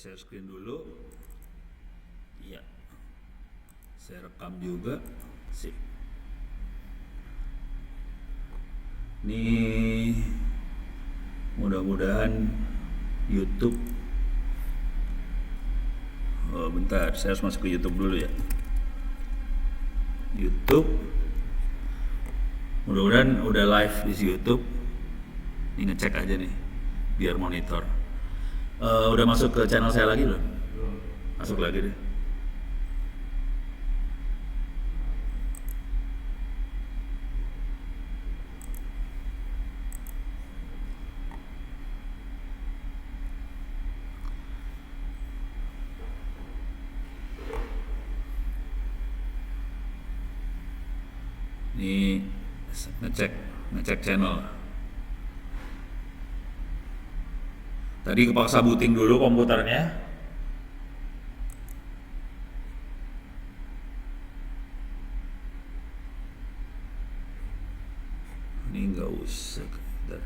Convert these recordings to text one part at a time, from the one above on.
share screen dulu. Iya. Saya rekam juga. Sip. Ini mudah-mudahan YouTube. Oh, bentar, saya harus masuk ke YouTube dulu ya. YouTube. Mudah-mudahan udah live di YouTube. Ini ngecek aja nih, biar monitor. Udah masuk ke channel saya lagi belum? Masuk lagi deh. Ini ngecek channel. Tadi kepaksa booting dulu komputernya. Ini nggak usah. Bentar.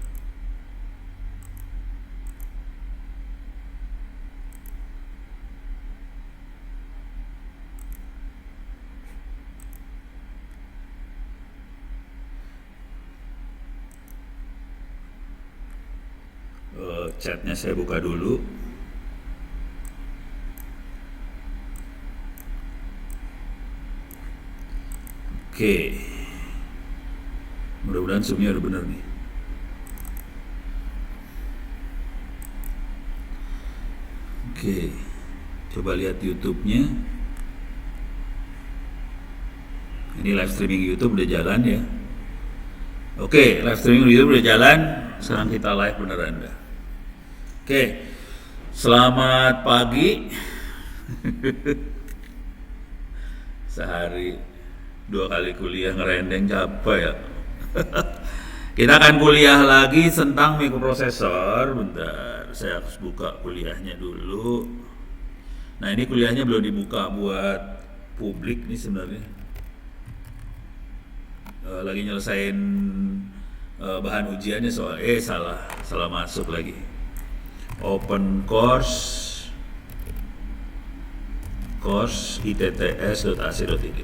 Chatnya saya buka dulu. Oke, mudah-mudahan zoomnya udah bener nih. Oke, coba lihat YouTube-nya. Ini live streaming YouTube udah jalan ya. Oke, live streaming YouTube udah jalan. Sekarang kita live beneran dah. Oke, selamat pagi. Sehari 2 kali kuliah ngerendeng capek ya. Kita akan kuliah lagi tentang mikroprosesor. Bentar, saya harus buka kuliahnya dulu. Nah, ini kuliahnya belum dibuka buat publik nih sebenarnya. Lagi nyelesain bahan ujiannya soal salah masuk lagi. Open course itts.ac.id.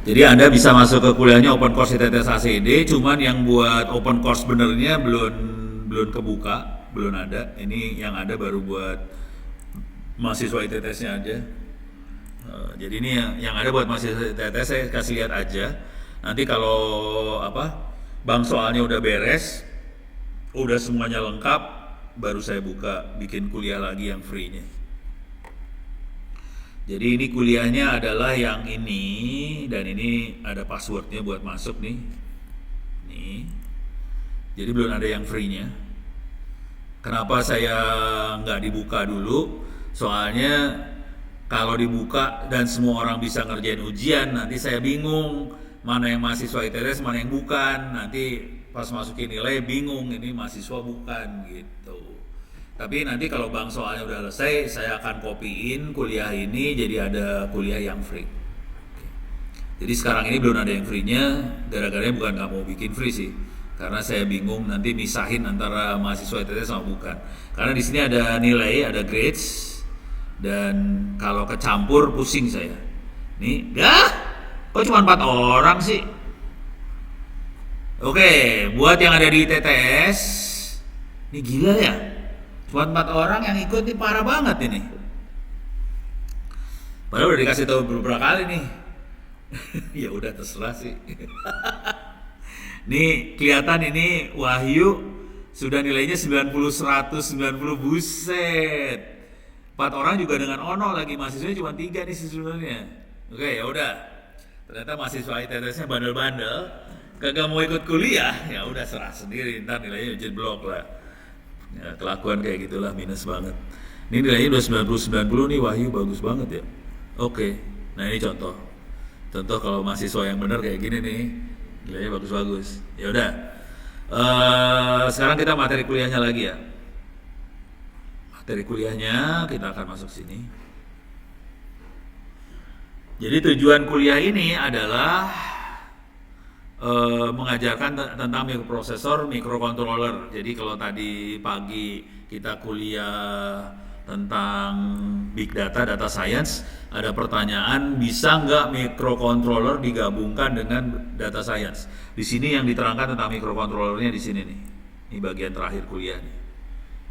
Jadi Anda bisa masuk ke kuliahnya Open Course itts.ac.id, cuman yang buat open course benernya belum kebuka, belum ada. Ini yang ada baru buat mahasiswa ITTS-nya aja. Jadi ini yang ada buat mahasiswa ITTS saya kasih lihat aja. Nanti kalau bang soalnya udah beres, udah semuanya lengkap, baru saya bikin kuliah lagi yang free-nya. Jadi ini kuliahnya adalah yang ini, dan ini ada passwordnya buat masuk nih. Nih. Jadi belum ada yang free-nya. Kenapa saya nggak dibuka dulu? Soalnya kalau dibuka dan semua orang bisa ngerjain ujian, nanti saya bingung mana yang mahasiswa ITS, mana yang bukan. Nanti pas masukin nilai bingung, ini mahasiswa bukan gitu. Tapi nanti kalau bang soalnya udah selesai, saya akan kopiin kuliah ini jadi ada kuliah yang free. Jadi sekarang ini belum ada yang free-nya, gara-garanya bukan nggak mau bikin free sih, karena saya bingung nanti misahin antara mahasiswa ITS sama bukan. Karena di sini ada nilai, ada grades, dan kalau kecampur pusing saya. Nih, kok cuma 4 orang sih? Oke, buat yang ada di TTS, ini gila ya, cuma 4 orang yang ikut, ini parah banget ini. Padahal udah dikasih tahu beberapa kali nih. Ya udah terserah sih. Nih kelihatan ini Wahyu sudah nilainya 90, 100, 90, buset. 4 orang juga dengan ono lagi, mahasiswanya cuma 3 nih sebenarnya. Oke, ya udah. Ternyata mahasiswa ITS-nya bandel-bandel, kagak mau ikut kuliah, ya udah serah sendiri, ntar nilainya jeblok lah. Ya, kelakuan kayak gitulah, minus banget. Ini nilainya udah 90 nih, Wahyu bagus banget ya. Oke, nah ini contoh kalau mahasiswa yang benar kayak gini nih, nilainya bagus-bagus. Ya udah, sekarang kita materi kuliahnya lagi ya. Materi kuliahnya kita akan masuk sini. Jadi tujuan kuliah ini adalah mengajarkan tentang mikroprosesor, microcontroller. Jadi kalau tadi pagi kita kuliah tentang big data, data science, ada pertanyaan bisa nggak microcontroller digabungkan dengan data science? Di sini yang diterangkan tentang microcontrollernya di sini nih. Ini bagian terakhir kuliah nih.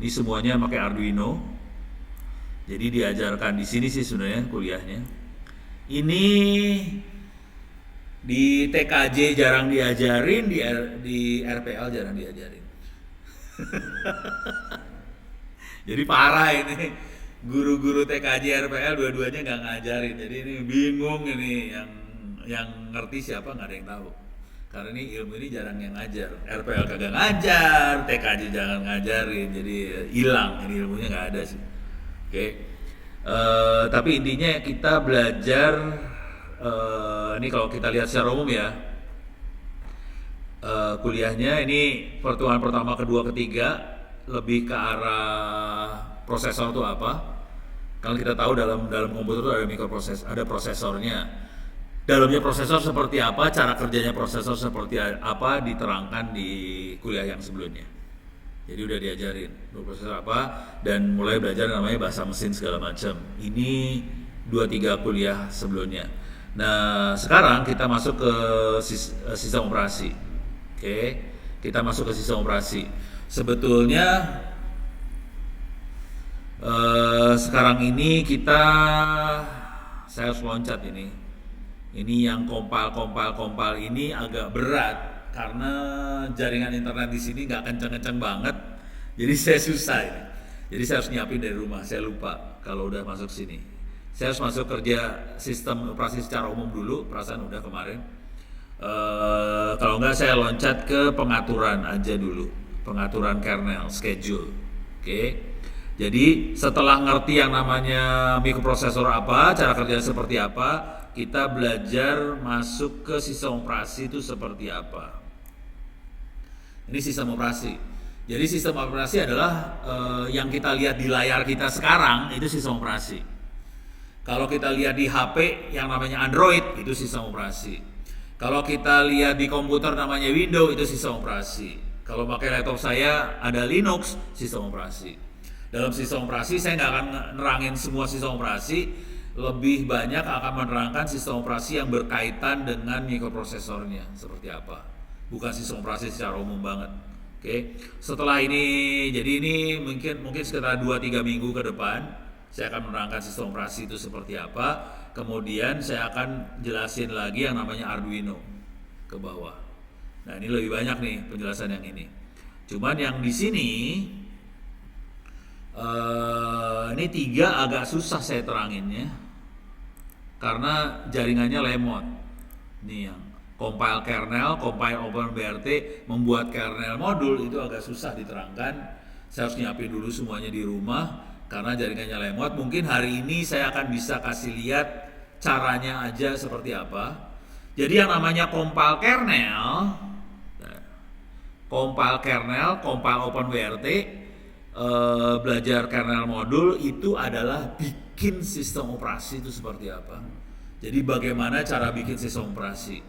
Ini semuanya pakai Arduino. Jadi diajarkan di sini sih sebenarnya kuliahnya. Ini di TKJ jarang diajarin, di RPL jarang diajarin. Jadi parah ini, guru-guru TKJ RPL dua-duanya nggak ngajarin. Jadi ini bingung ini, yang ngerti siapa nggak ada yang tahu. Karena ini ilmu ini jarang yang ngajar. RPL kagak ngajar, TKJ jangan ngajarin. Jadi hilang, ini ilmunya nggak ada sih. Oke. Tapi intinya kita belajar. Ini kalau kita lihat secara umum ya, kuliahnya ini pertemuan pertama, kedua, ketiga lebih ke arah prosesor itu apa. Kalau kita tahu dalam komputer itu ada mikroproses, ada prosesornya. Dalamnya prosesor seperti apa, cara kerjanya prosesor seperti apa diterangkan di kuliah yang sebelumnya. Jadi udah diajarin prosesor apa dan mulai belajar namanya bahasa mesin segala macam. Ini 2-3 kuliah sebelumnya. Nah, sekarang kita masuk ke sistem operasi. Oke, kita masuk ke sistem operasi. Sebetulnya sekarang ini saya harus loncat ini. Ini yang kompal ini agak berat karena jaringan internet di sini nggak kencang-kencang banget. Jadi saya susah ini. Jadi saya harus nyiapin dari rumah. Saya lupa kalau udah masuk sini. Saya harus masuk kerja sistem operasi secara umum dulu, perasaan udah kemarin. Kalau enggak saya loncat ke pengaturan aja dulu, pengaturan kernel, schedule. Oke. Jadi setelah ngerti yang namanya mikroprosesor apa, cara kerjanya seperti apa, kita belajar masuk ke sistem operasi itu seperti apa. Ini sistem operasi. Jadi sistem operasi adalah yang kita lihat di layar kita sekarang itu sistem operasi. Kalau kita lihat di HP yang namanya Android itu sistem operasi. Kalau kita lihat di komputer namanya Windows itu sistem operasi. Kalau pakai laptop saya ada Linux, sistem operasi. Dalam sistem operasi saya nggak akan nerangin semua sistem operasi, lebih banyak akan menerangkan sistem operasi yang berkaitan dengan mikroprosesornya seperti apa. Bukan sistem operasi secara umum banget. Oke. Setelah ini, jadi ini mungkin sekitar 2-3 minggu ke depan saya akan menerangkan sistem operasi itu seperti apa. Kemudian saya akan jelasin lagi yang namanya Arduino ke bawah. Nah, ini lebih banyak nih penjelasan yang ini. Cuman yang di sini ini 3 agak susah saya teranginnya karena jaringannya lemot. Ini yang compile kernel, compile OpenBRT, membuat kernel modul itu agak susah diterangkan. Saya harus nyiapin dulu semuanya di rumah. Karena jaringannya lemot, mungkin hari ini saya akan bisa kasih lihat caranya aja seperti apa. Jadi yang namanya compile kernel, compile OpenWRT, belajar kernel modul itu adalah bikin sistem operasi itu seperti apa. Jadi bagaimana cara bikin sistem operasi.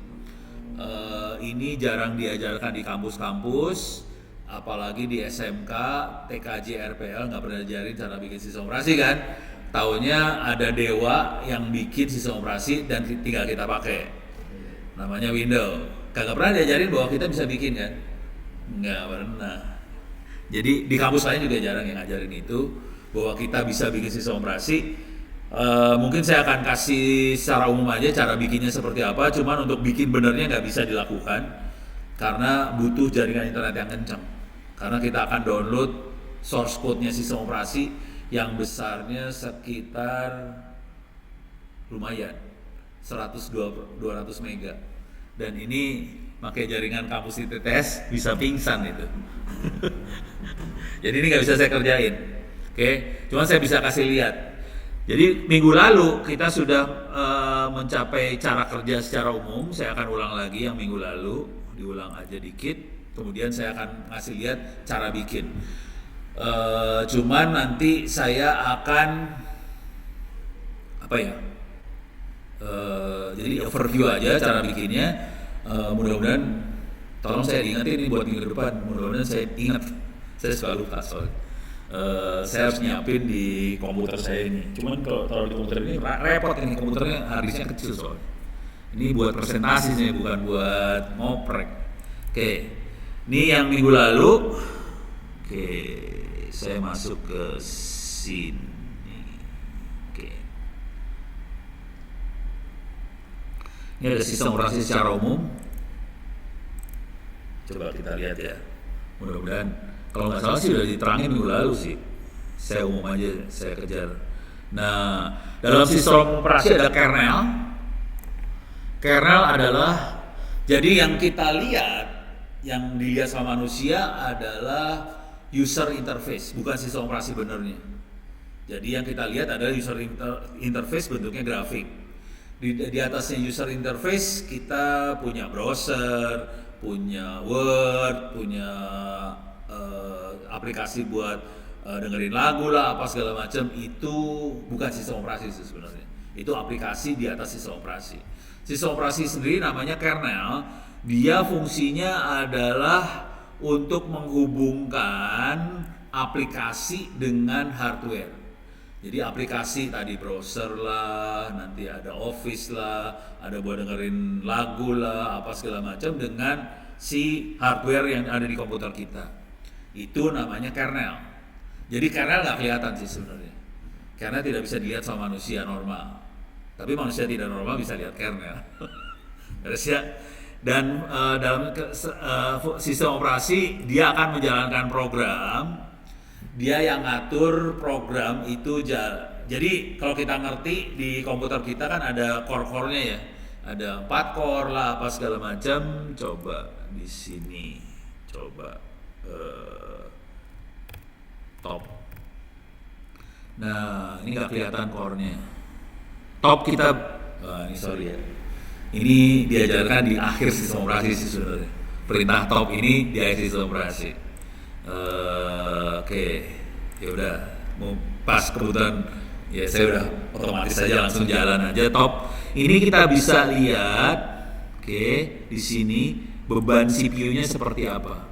Ini jarang diajarkan di kampus-kampus. Apalagi di SMK, TKJ, RPL nggak pernah diajarin cara bikin sistem operasi kan. Taunya ada dewa yang bikin sistem operasi dan tinggal kita pakai. Namanya Windows. Kagak pernah diajarin bahwa kita bisa bikin kan? Nggak pernah. Jadi di kampus lain juga jarang yang ngajarin itu, bahwa kita bisa bikin sistem operasi. Mungkin saya akan kasih secara umum aja cara bikinnya seperti apa. Cuman untuk bikin benernya nggak bisa dilakukan karena butuh jaringan internet yang kencang. Karena kita akan download source code-nya sistem operasi yang besarnya sekitar lumayan 100-200 mega. Dan ini pakai jaringan kampus ITTS bisa pingsan itu. Jadi ini nggak bisa saya kerjain. Oke, cuma saya bisa kasih lihat. Jadi minggu lalu kita sudah mencapai cara kerja secara umum. Saya akan ulang lagi yang minggu lalu, diulang aja dikit. Kemudian saya akan ngasih lihat cara bikin. Cuman nanti saya akan jadi overview aja cara bikinnya. Mudah-mudahan tolong saya diingetin ini buat minggu depan. Mudah-mudahan saya ingat. Saya suka lupa soalnya. Saya harus nyiapin di komputer saya ini. Cuman kalau taruh di komputer ini repot ini, komputernya harddisknya kecil soalnya. Ini buat presentasi sih, bukan buat ngoprek. Oke, ini yang minggu lalu. Oke, saya masuk ke sini. Oke, ini ada sistem operasi secara umum. Coba kita lihat ya. Mudah-mudahan, kalau nggak salah sih udah diterangin minggu lalu sih. Saya umum aja, saya kejar. Nah, dalam sistem operasi ada kernel. Kernel adalah, jadi yang kita lihat, yang dilihat sama manusia adalah user interface, bukan sistem operasi benernya. Jadi yang kita lihat adalah user interface, bentuknya grafik. Di atasnya user interface kita punya browser, punya Word, punya aplikasi buat dengerin lagu lah, apa segala macam. Itu bukan sistem operasi sebenarnya. Itu aplikasi di atas sistem operasi. Sistem operasi sendiri namanya kernel. Dia fungsinya adalah untuk menghubungkan aplikasi dengan hardware. Jadi aplikasi tadi browser lah, nanti ada Office lah, ada buat dengerin lagu lah, apa segala macam dengan si hardware yang ada di komputer kita. Itu namanya kernel. Jadi kernel nggak kelihatan sih sebenarnya, karena tidak bisa dilihat sama manusia normal. Tapi manusia tidak normal bisa lihat kernel. Terus ya. Dan dalam sistem operasi dia akan menjalankan program. Dia yang ngatur program itu jadi kalau kita ngerti di komputer kita kan ada core-core-nya ya. Ada 4 core lah apa segala macam. Coba di sini. Coba top. Nah, ini nggak kelihatan core-nya. Top kita ini sorry ya. Ini diajarkan di akhir sistem operasi sih sebenarnya. Perintah top ini di akhir sistem operasi. Oke, ya udah mau pas kebetulan ya saya udah otomatis saja langsung jalan aja top. Ini kita bisa lihat, oke, di sini beban CPU-nya seperti apa.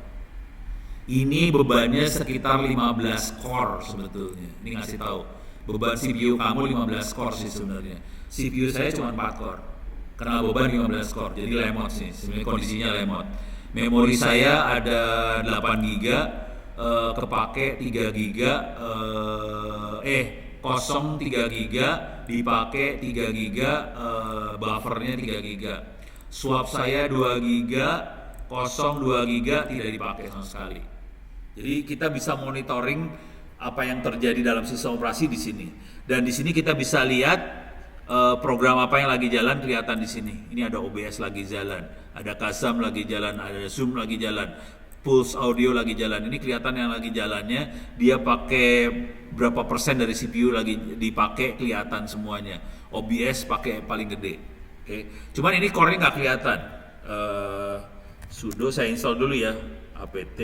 Ini bebannya sekitar 15 core sebetulnya. Ini ngasih tahu beban CPU kamu 15 core sih sebenarnya. CPU saya cuma 4 core. Karena beban 15 core, jadi lemot sih. Sebenarnya kondisinya lemot. Memori saya ada 8 GB, kepake 3 GB, kosong 3 GB, dipakai 3 GB, buffernya 3 GB. Swap saya 2 GB, kosong 2 GB, tidak dipakai sama sekali. Jadi kita bisa monitoring apa yang terjadi dalam sistem operasi di sini. Dan di sini kita bisa lihat program apa yang lagi jalan kelihatan di sini. Ini ada OBS lagi jalan, ada Kazam lagi jalan, ada Zoom lagi jalan, Pulse Audio lagi jalan. Ini kelihatan yang lagi jalannya. Dia pakai berapa persen dari CPU lagi dipakai, kelihatan semuanya. OBS pakai paling gede. Oke. Cuman ini core-nya nggak kelihatan. Sudo saya install dulu ya. apt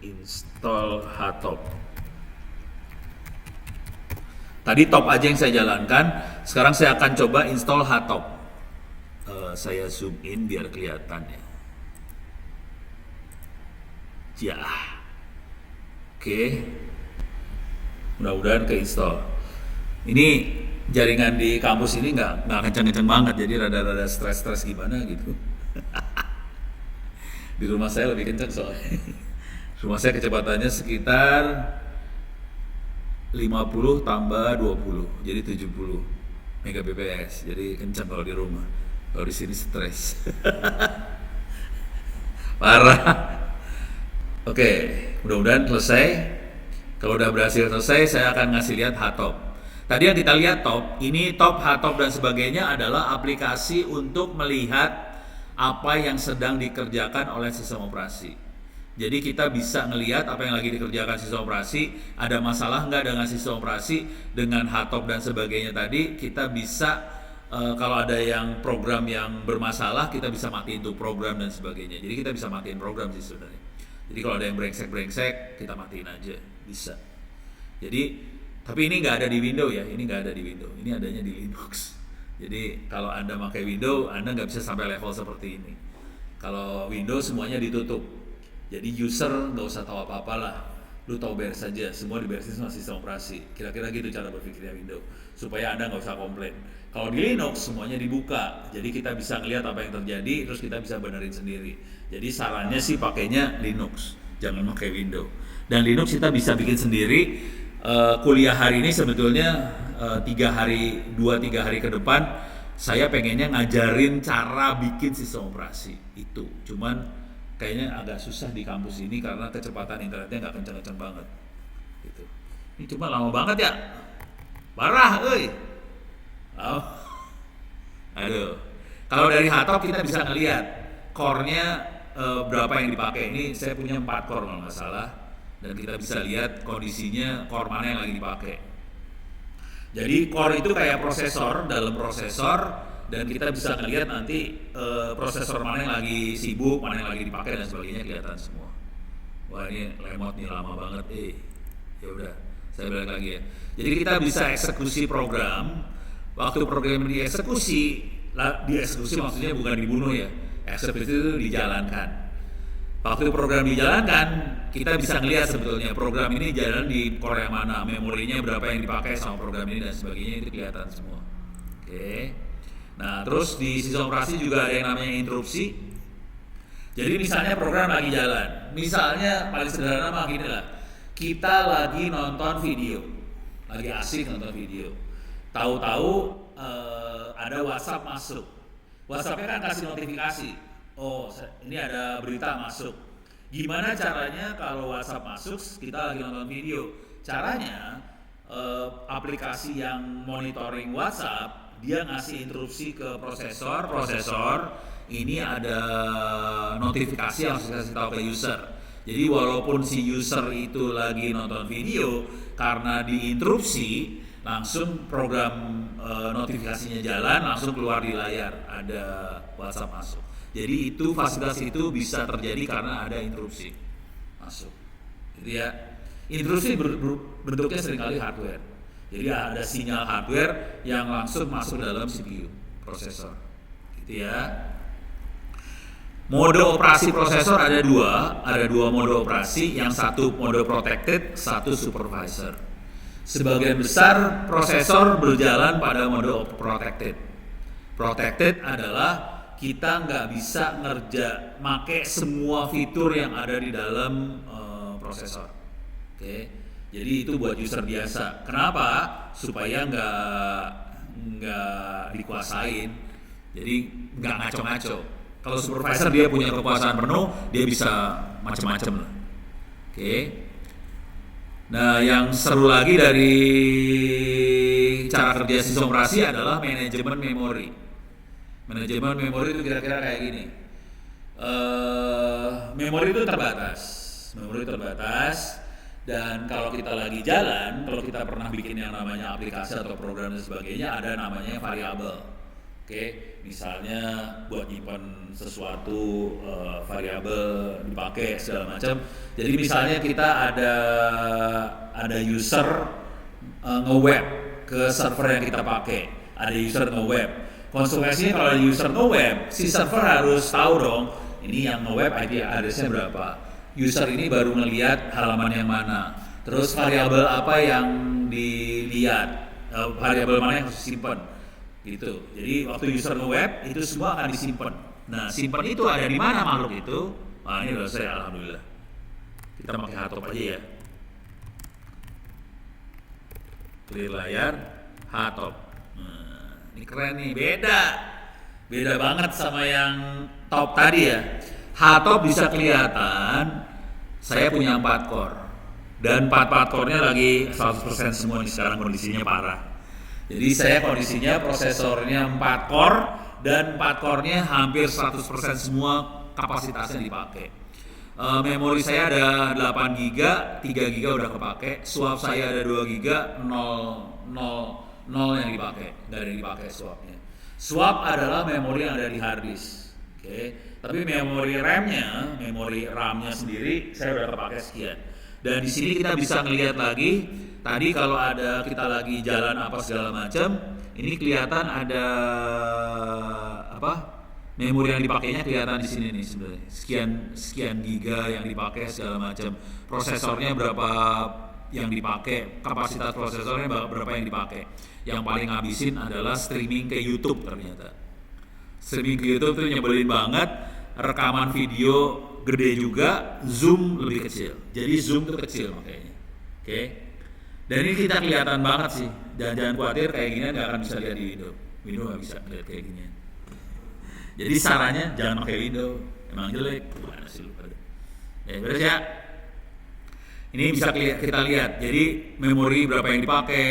install htop. Tadi top aja yang saya jalankan, sekarang saya akan coba install htop. Saya zoom in biar kelihatan ya. Ya, oke. Mudah-mudahan keinstall. Ini jaringan di kampus ini nggak kenceng-kenceng banget, jadi rada-rada stres-stres gimana gitu. Di rumah saya lebih kenceng soalnya. Rumah saya kecepatannya sekitar 50 tambah 20, jadi 70 Mbps. Jadi kencang kalau di rumah. Kalau di sini stres. Parah. Oke, mudah-mudahan selesai. Kalau udah berhasil selesai, saya akan ngasih lihat htop. Tadi yang kita lihat top, ini top, htop dan sebagainya adalah aplikasi untuk melihat apa yang sedang dikerjakan oleh sistem operasi. Jadi kita bisa ngelihat apa yang lagi dikerjakan sistem operasi, ada masalah nggak dengan sistem operasi, dengan htop dan sebagainya tadi. Kita bisa kalau ada yang program yang bermasalah, kita bisa matiin tuh program dan sebagainya. Jadi kita bisa matiin program sih sebenarnya. Jadi kalau ada yang brengsek-brengsek, kita matiin aja, bisa. Jadi Tapi ini nggak ada di Windows ya, ini nggak ada di Windows, ini adanya di Linux. Jadi kalau Anda pakai Windows, Anda nggak bisa sampai level seperti ini. Kalau Windows semuanya ditutup, jadi user nggak usah tahu apa-apa lah. Lu tahu beres saja, semua diberesin sama sistem operasi. Kira-kira gitu cara berpikirnya Windows, supaya Anda nggak usah komplain. Kalau di Linux semuanya dibuka, jadi kita bisa ngelihat apa yang terjadi, terus kita bisa benerin sendiri. Jadi sarannya sih pakainya Linux, jangan pakai Windows. Dan Linux kita bisa bikin sendiri. Kuliah hari ini sebetulnya 2-3 hari ke depan saya pengennya ngajarin cara bikin sistem operasi itu. Cuman kayaknya agak susah di kampus ini karena kecepatan internetnya nggak kencang-kencang banget. Gitu. Ini cuma lama banget ya, parah, Oh. Aduh. Kalau dari Hotop kita bisa ngelihat core-nya berapa yang dipakai. Ini saya punya 4 core kalau nggak salah. Dan kita bisa lihat kondisinya core mana yang lagi dipakai. Jadi core itu kayak prosesor dalam prosesor, dan kita bisa ngelihat nanti prosesor mana yang lagi sibuk, mana yang lagi dipakai dan sebagainya kelihatan semua. Wah ini lemot nih lama banget. Ya udah, saya balik lagi ya. Jadi kita bisa eksekusi program. Waktu program dieksekusi maksudnya bukan dibunuh ya. Eksekusi itu dijalankan. Waktu program dijalankan, kita bisa ngelihat sebetulnya program ini jalan di core yang mana, memorinya berapa yang dipakai sama program ini dan sebagainya, itu kelihatan semua. Oke. Nah, terus di sistem operasi juga ada yang namanya interupsi. Jadi misalnya program lagi jalan, misalnya paling sederhana mah gini lah, kita lagi nonton video, lagi asik nonton video, tahu-tahu ada WhatsApp masuk, WhatsAppnya kan kasih notifikasi. Oh, ini ada berita masuk. Gimana caranya kalau WhatsApp masuk, kita lagi nonton video? Caranya, aplikasi yang monitoring WhatsApp, dia ngasih interupsi ke prosesor ini ada notifikasi yang harus kasih tahu ke user. Jadi walaupun si user itu lagi nonton video, karena diinterupsi, langsung program notifikasinya jalan, langsung keluar di layar, ada WhatsApp masuk. Jadi itu fasilitas itu bisa terjadi karena ada interupsi masuk. Jadi ya, interupsi bentuknya seringkali hardware. Jadi ada sinyal hardware yang langsung masuk dalam CPU prosesor. Gitu ya. Mode operasi prosesor ada dua mode operasi. Yang satu mode protected, satu supervisor. Sebagian besar prosesor berjalan pada mode protected. Protected adalah kita nggak bisa make semua fitur yang ada di dalam prosesor. Oke. Jadi itu buat user biasa. Kenapa? Supaya nggak dikuasain. Jadi nggak ngaco-ngaco. Kalau supervisor dia punya kekuasaan penuh, dia bisa macam-macam lah. Oke. Nah, yang seru lagi dari cara kerja sistem operasi adalah manajemen memori. Manajemen memori itu kira-kira kayak gini. Memori itu terbatas, dan kalau kita lagi jalan, kalau kita pernah bikin yang namanya aplikasi atau program dan sebagainya, ada namanya variabel. Oke, misalnya buat nyimpan sesuatu, variabel dipakai segala macam. Jadi misalnya kita ada user nge-web ke server yang kita pakai, ada user nge-web. Konsekuensinya kalau user nge-web, si server harus tahu dong, ini yang nge-web IP address-nya berapa. User ini baru ngelihat halaman yang mana. Terus variabel apa yang dilihat, variabel mana yang harus disimpan. Gitu. Jadi waktu user nge-web itu semua akan disimpan. Nah, simpan itu ada di mana makhluk itu? Nah, ini udah saya alhamdulillah. Kita pakai Hotop aja ya. Clear layar, Hotop. Ini keren nih, beda banget sama yang top tadi ya. Hotop bisa kelihatan saya punya 4 core, dan 4 core-nya lagi 100% semua nih, sekarang kondisinya parah. Jadi saya kondisinya prosesornya 4 core, dan 4 core-nya hampir 100% semua kapasitasnya dipakai. Memori saya ada 8 GB, 3 GB udah kepake. Swap saya ada 2 GB, 0 yang dipakai, nggak ada yang dipakai swapnya. Swap adalah memori yang ada di hard disk. Oke. Tapi memori RAM-nya sendiri saya udah kepake sekian. Dan di sini kita bisa ngelihat lagi, tadi kalau ada kita lagi jalan apa segala macam, ini kelihatan ada apa? Memori yang dipakainya kelihatan di sini nih sebenarnya. Sekian giga yang dipakai segala macam. Prosesornya berapa yang dipakai, kapasitas prosesornya berapa yang dipakai. Yang paling ngabisin adalah streaming ke YouTube ternyata. Streaming ke YouTube tuh nyebelin banget, rekaman video gede juga, zoom lebih kecil. Jadi zoom tuh kecil makanya. Oke. Dan ini kita kelihatan banget sih. Jangan khawatir kayak gini nggak akan bisa lihat di Windows. Windows nggak bisa lihat kayak gini. Jadi sarannya jangan pakai Windows. Emang jelek. Gimana sih lu pada? Ya beres ya. Ini bisa kita lihat. Jadi memori berapa yang dipakai,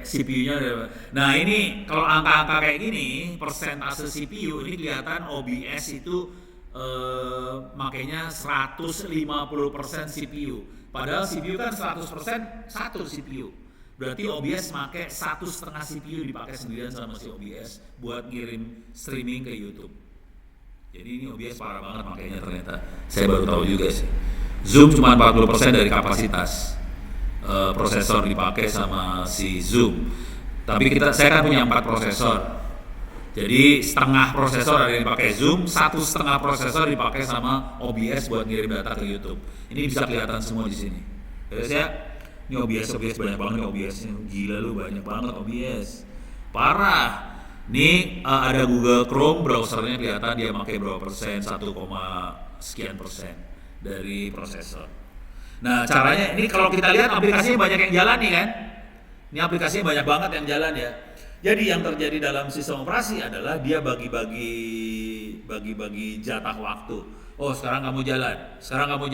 CPU-nya. Nah ini kalau angka-angka kayak gini, persentase CPU ini kelihatan OBS itu makanya 150% CPU. Padahal CPU kan 100% satu CPU. Berarti OBS pakai 1,5 CPU dipakai sendirian sama si OBS buat ngirim streaming ke YouTube. Jadi ini OBS parah banget makanya ternyata. Saya baru tahu juga sih. Zoom cuma 40% dari kapasitas prosesor dipakai sama si Zoom. Tapi saya kan punya 4 prosesor. Jadi setengah prosesor ada yang dipakai Zoom, 1,5 prosesor dipakai sama OBS buat ngirim data ke YouTube. Ini bisa kelihatan semua di sini. Terus ya, ini OBS banyak banget nih OBS-nya. Gila lu, banyak banget OBS. Parah. Ini ada Google Chrome, browsernya kelihatan dia pakai berapa persen, 1, sekian persen dari prosesor. Nah caranya ini kalau kita lihat aplikasinya banyak yang jalan nih kan. Ini aplikasinya banyak banget yang jalan ya. Jadi yang terjadi dalam sistem operasi adalah dia bagi-bagi jatah waktu. Oh sekarang kamu jalan, sekarang kamu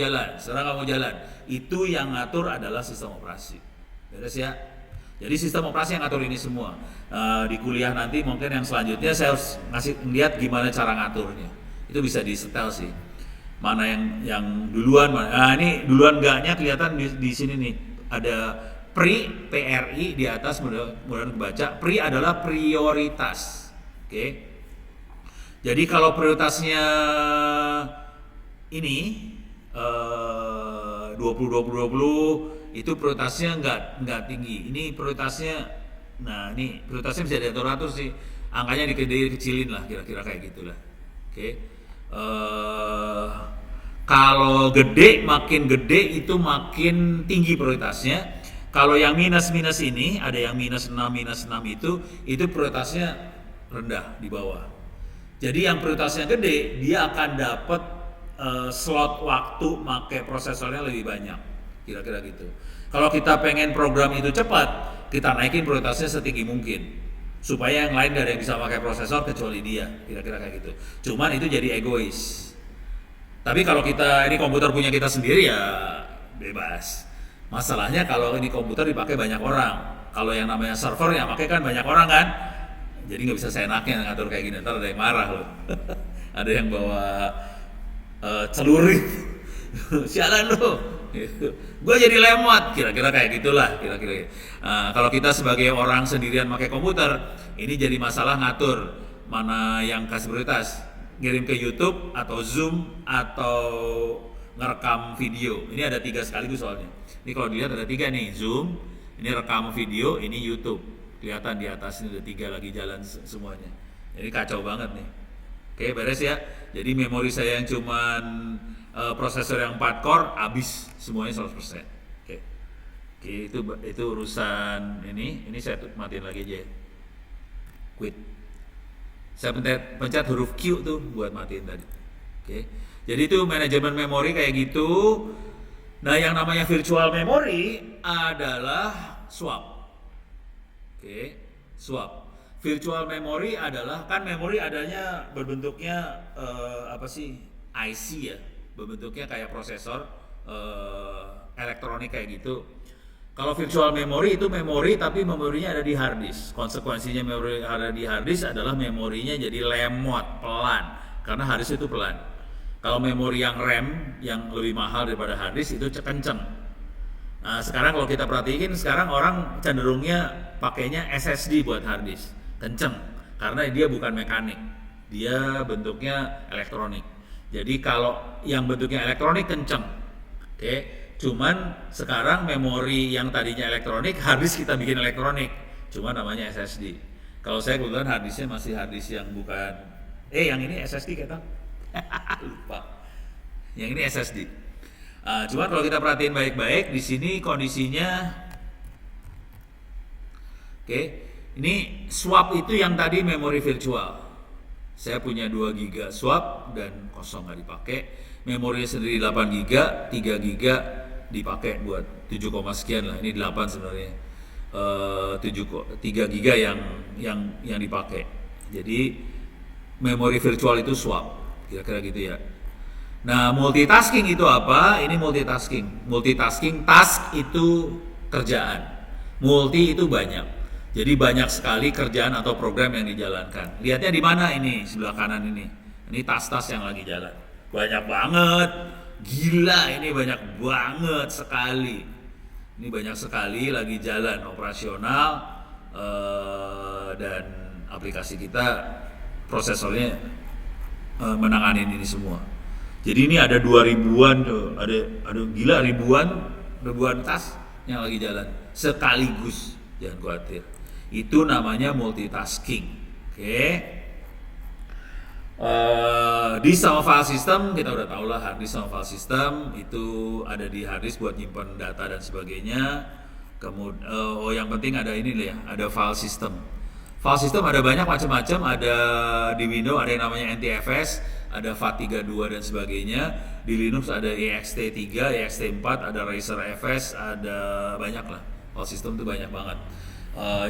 jalan. Itu yang ngatur adalah sistem operasi. Beres ya. Jadi sistem operasi yang ngatur ini semua. Di kuliah nanti mungkin yang selanjutnya saya harus lihat gimana cara ngaturnya. Itu bisa disetel sih. Mana yang duluan mana. Nah ini duluan enggaknya kelihatan di sini nih. Ada PRI di atas, mudah-mudahan kebaca. PRI adalah prioritas. Oke. Jadi kalau prioritasnya ini 20 itu prioritasnya enggak tinggi. Ini prioritasnya, nah ini prioritasnya bisa diatur-atur sih. Angkanya dikecilin lah, kira-kira kayak gitulah. Oke. Kalau makin gede itu makin tinggi prioritasnya. Kalau yang minus ini, ada yang minus 6 itu prioritasnya rendah di bawah. Jadi yang prioritasnya gede, dia akan dapat slot waktu pakai prosesornya lebih banyak, kira-kira gitu. Kalau kita pengen program itu cepat, kita naikin prioritasnya setinggi mungkin, supaya yang lain gak ada yang bisa pakai prosesor kecuali dia, kira-kira kayak gitu. Cuman itu jadi egois. Tapi kalau ini komputer punya kita sendiri ya bebas. Masalahnya kalau ini komputer dipakai banyak orang, kalau yang namanya server yang pakai kan banyak orang kan, jadi nggak bisa seenaknya ngatur kayak gini. Ntar ada yang marah loh. Ada yang bawa celurit, sialan lo, gue jadi lemot, kira-kira kayak gitulah, kira-kira. Kalau kita sebagai orang sendirian pakai komputer, ini jadi masalah ngatur mana yang kasih prioritas, ngirim ke YouTube atau Zoom atau ngerekam video. Ini ada 3 sekaligus soalnya. Ini kalau dilihat ada 3 nih, Zoom, ini rekam video, ini YouTube. Kelihatan di atas ini ada 3 lagi jalan semuanya. Jadi kacau banget nih. Oke, beres ya. Jadi memori saya yang cuman prosesor yang 4 core habis semuanya 100%. Oke. Itu urusan ini saya matiin lagi aja. Quit. Saya pencet huruf Q tuh buat matiin tadi. Oke. Jadi itu manajemen memori kayak gitu. Nah, yang namanya virtual memory adalah swap. Oke, swap. Virtual memory adalah, kan memori adanya berbentuknya IC ya. Berbentuknya kayak prosesor elektronik kayak gitu. Kalau virtual memory itu memori tapi memorinya ada di hard disk. Konsekuensinya memori ada di hard disk adalah memorinya jadi lemot, pelan. Karena hard disk itu pelan. Kalau memori yang RAM yang lebih mahal daripada hard disk itu kenceng. Nah, sekarang kalau kita perhatiin, sekarang orang cenderungnya pakainya SSD buat hard disk. Kenceng, karena dia bukan mekanik. Dia bentuknya elektronik. Jadi kalau yang bentuknya elektronik kenceng. Oke. Cuman sekarang memori yang tadinya elektronik, harddisk kita bikin elektronik, cuma namanya SSD. Kalau saya kebetulan harddisknya masih harddisk yang bukan, yang ini SSD kita lupa. Yang ini SSD. Cuman kalau kita perhatiin baik-baik di sini kondisinya, oke, ini swap itu yang tadi memori virtual. Saya punya 2 GB swap dan kosong nggak dipakai. Memorinya sendiri 8 GB, 3 GB dipakai buat 7, sekian lah. Ini 8 sebenarnya. 3 GB yang dipakai. Jadi memori virtual itu swap, kira-kira gitu ya. Nah, multitasking itu apa? Ini multitasking. Multitasking, task itu kerjaan. Multi itu banyak. Jadi banyak sekali kerjaan atau program yang dijalankan. Lihatnya di mana ini? Sebelah kanan ini. Ini tas-tas yang lagi jalan. Banyak banget. Gila, ini banyak banget sekali. Ini banyak sekali lagi jalan operasional, dan aplikasi kita prosesornya menangani ini semua. Jadi ini ada 2000-an tuh, ada gila ribuan tas yang lagi jalan sekaligus. Jangan khawatir. Itu namanya multitasking. Oke. Di sama file system kita udah tahu lah, hard disk sama file system itu ada di hard disk buat nyimpan data dan sebagainya. Kemudian yang penting ada ini ya, ada file system. File system ada banyak macam-macam, ada di Windows ada yang namanya NTFS, ada FAT32 dan sebagainya. Di Linux ada ext3, ext4, ada Razer FS, ada banyak lah. File system itu banyak banget.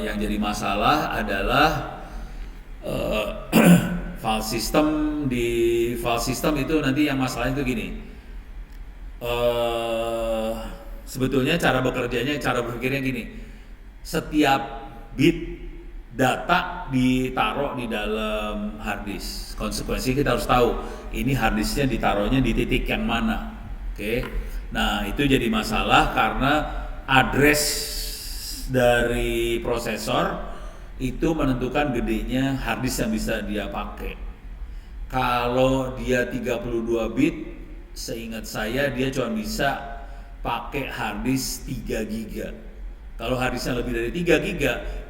Yang jadi masalah adalah file system itu nanti yang masalahnya itu gini. Sebetulnya cara berpikirnya gini. Setiap bit data ditaruh di dalam hard disk. Konsekuensi kita harus tahu ini hard disknya ditaruhnya di titik yang mana. Oke. Nah, itu jadi masalah karena address dari prosesor itu menentukan gedenya hard disk yang bisa dia pakai. Kalau dia 32 bit, seingat saya dia cuma bisa pakai hard disk 3 GB. Kalau hard disknya lebih dari 3 GB,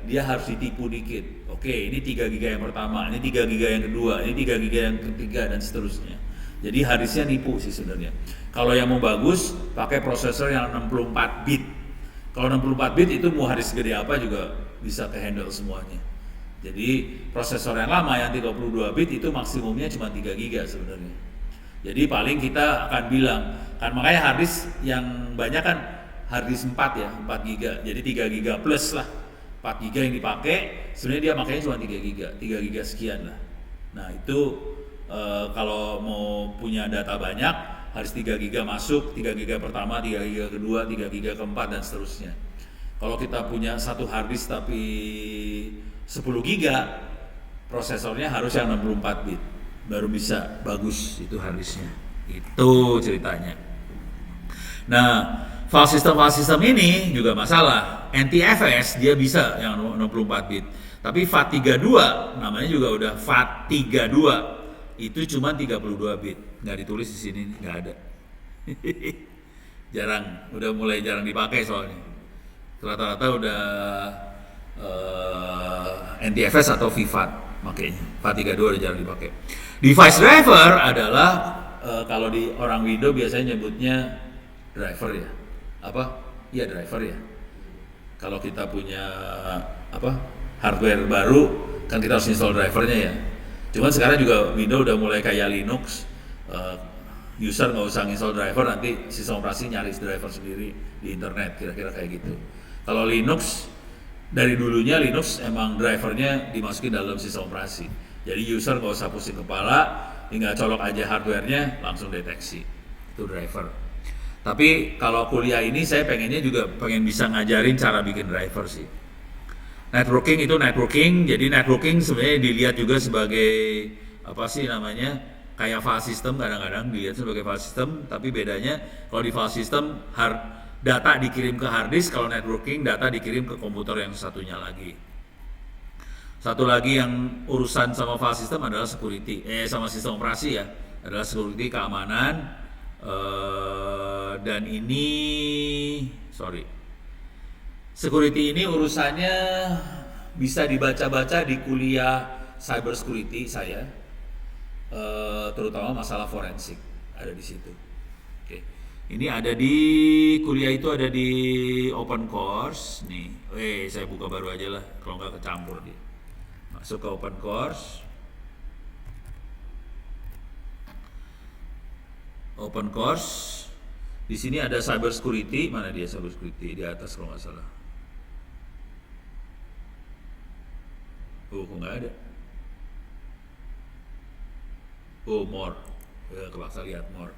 dia harus ditipu dikit. Oke, ini 3 GB yang pertama, ini 3 GB yang kedua, ini 3 GB yang ketiga dan seterusnya. Jadi hard disknya nipu sih sebenarnya. Kalau yang mau bagus, pakai prosesor yang 64 bit. Kalau 64 bit itu mau hard disk gede apa juga bisa ke-handle semuanya. Jadi prosesor yang lama yang 32 bit itu maksimumnya cuma 3 GB sebenarnya. Jadi paling kita akan bilang, kan makanya hard disk yang banyak kan hard disk 4 ya, 4 GB. Jadi 3 GB plus lah. 4 GB yang dipakai, sebenarnya dia makanya cuma 3 GB, 3 GB sekian lah. Nah, itu kalau mau punya data banyak harus 3 GB masuk, 3 GB pertama, 3 GB kedua, 3 GB keempat dan seterusnya. Kalau kita punya satu hard disk tapi 10 GB, prosesornya harus yang 64 bit baru bisa bagus itu hard disknya. Itu ceritanya. Nah, file system ini juga masalah. NTFS dia bisa yang 64 bit. Tapi FAT32 namanya juga udah FAT32. Itu cuma 32 bit. Nggak ditulis di sini, nggak ada. Udah mulai jarang dipakai soalnya. Rata-rata udah NTFS atau VFAT makanya. FAT32 udah jarang dipakai. Device driver adalah kalau di orang Windows biasanya nyebutnya driver ya. Iya driver ya. Kalau kita punya hardware baru kan kita harus install drivernya ya. Cuman sekarang juga Windows udah mulai kayak Linux, user nggak usah install driver, nanti sistem operasi nyari driver sendiri di internet, kira-kira kayak gitu. Kalau Linux dari dulunya Linux emang drivernya dimasukin dalam sistem operasi, jadi user nggak usah pusing kepala, tinggal colok aja hardwarenya langsung deteksi itu driver. Tapi kalau kuliah ini saya pengen bisa ngajarin cara bikin driver sih. Networking, jadi networking sebenarnya dilihat juga sebagai kayak file system, kadang-kadang dilihat sebagai file system, tapi bedanya kalau di file system data dikirim ke hard disk, kalau networking data dikirim ke komputer yang satunya lagi. Satu lagi yang urusan sama file system adalah security, sama sistem operasi ya, adalah security, keamanan, Dan ini, sorry, security ini urusannya bisa dibaca-baca di kuliah cyber security saya, terutama masalah forensik ada di situ. Oke, ini ada di kuliah itu, ada di open course nih. Saya buka baru aja lah, kalau nggak kecampur dia. Masuk ke open course. Open course. Di sini ada cyber security, mana dia cyber security di atas kalau nggak salah. Kok nggak ada? More. Kebaksa lihat more.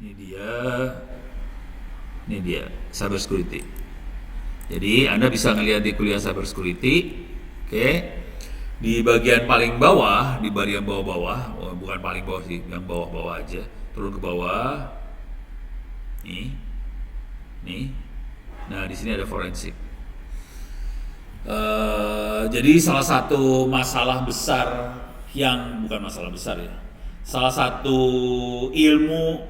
Ini dia cyber security. Jadi Anda bisa ngelihat di kuliah cyber security, oke. Di bagian paling bawah, di bagian bawah-bawah, bukan paling bawah sih, yang bawah-bawah aja, turun ke bawah. Nih. Nah, di sini ada forensik. Jadi salah satu masalah besar yang bukan masalah besar ya, salah satu ilmu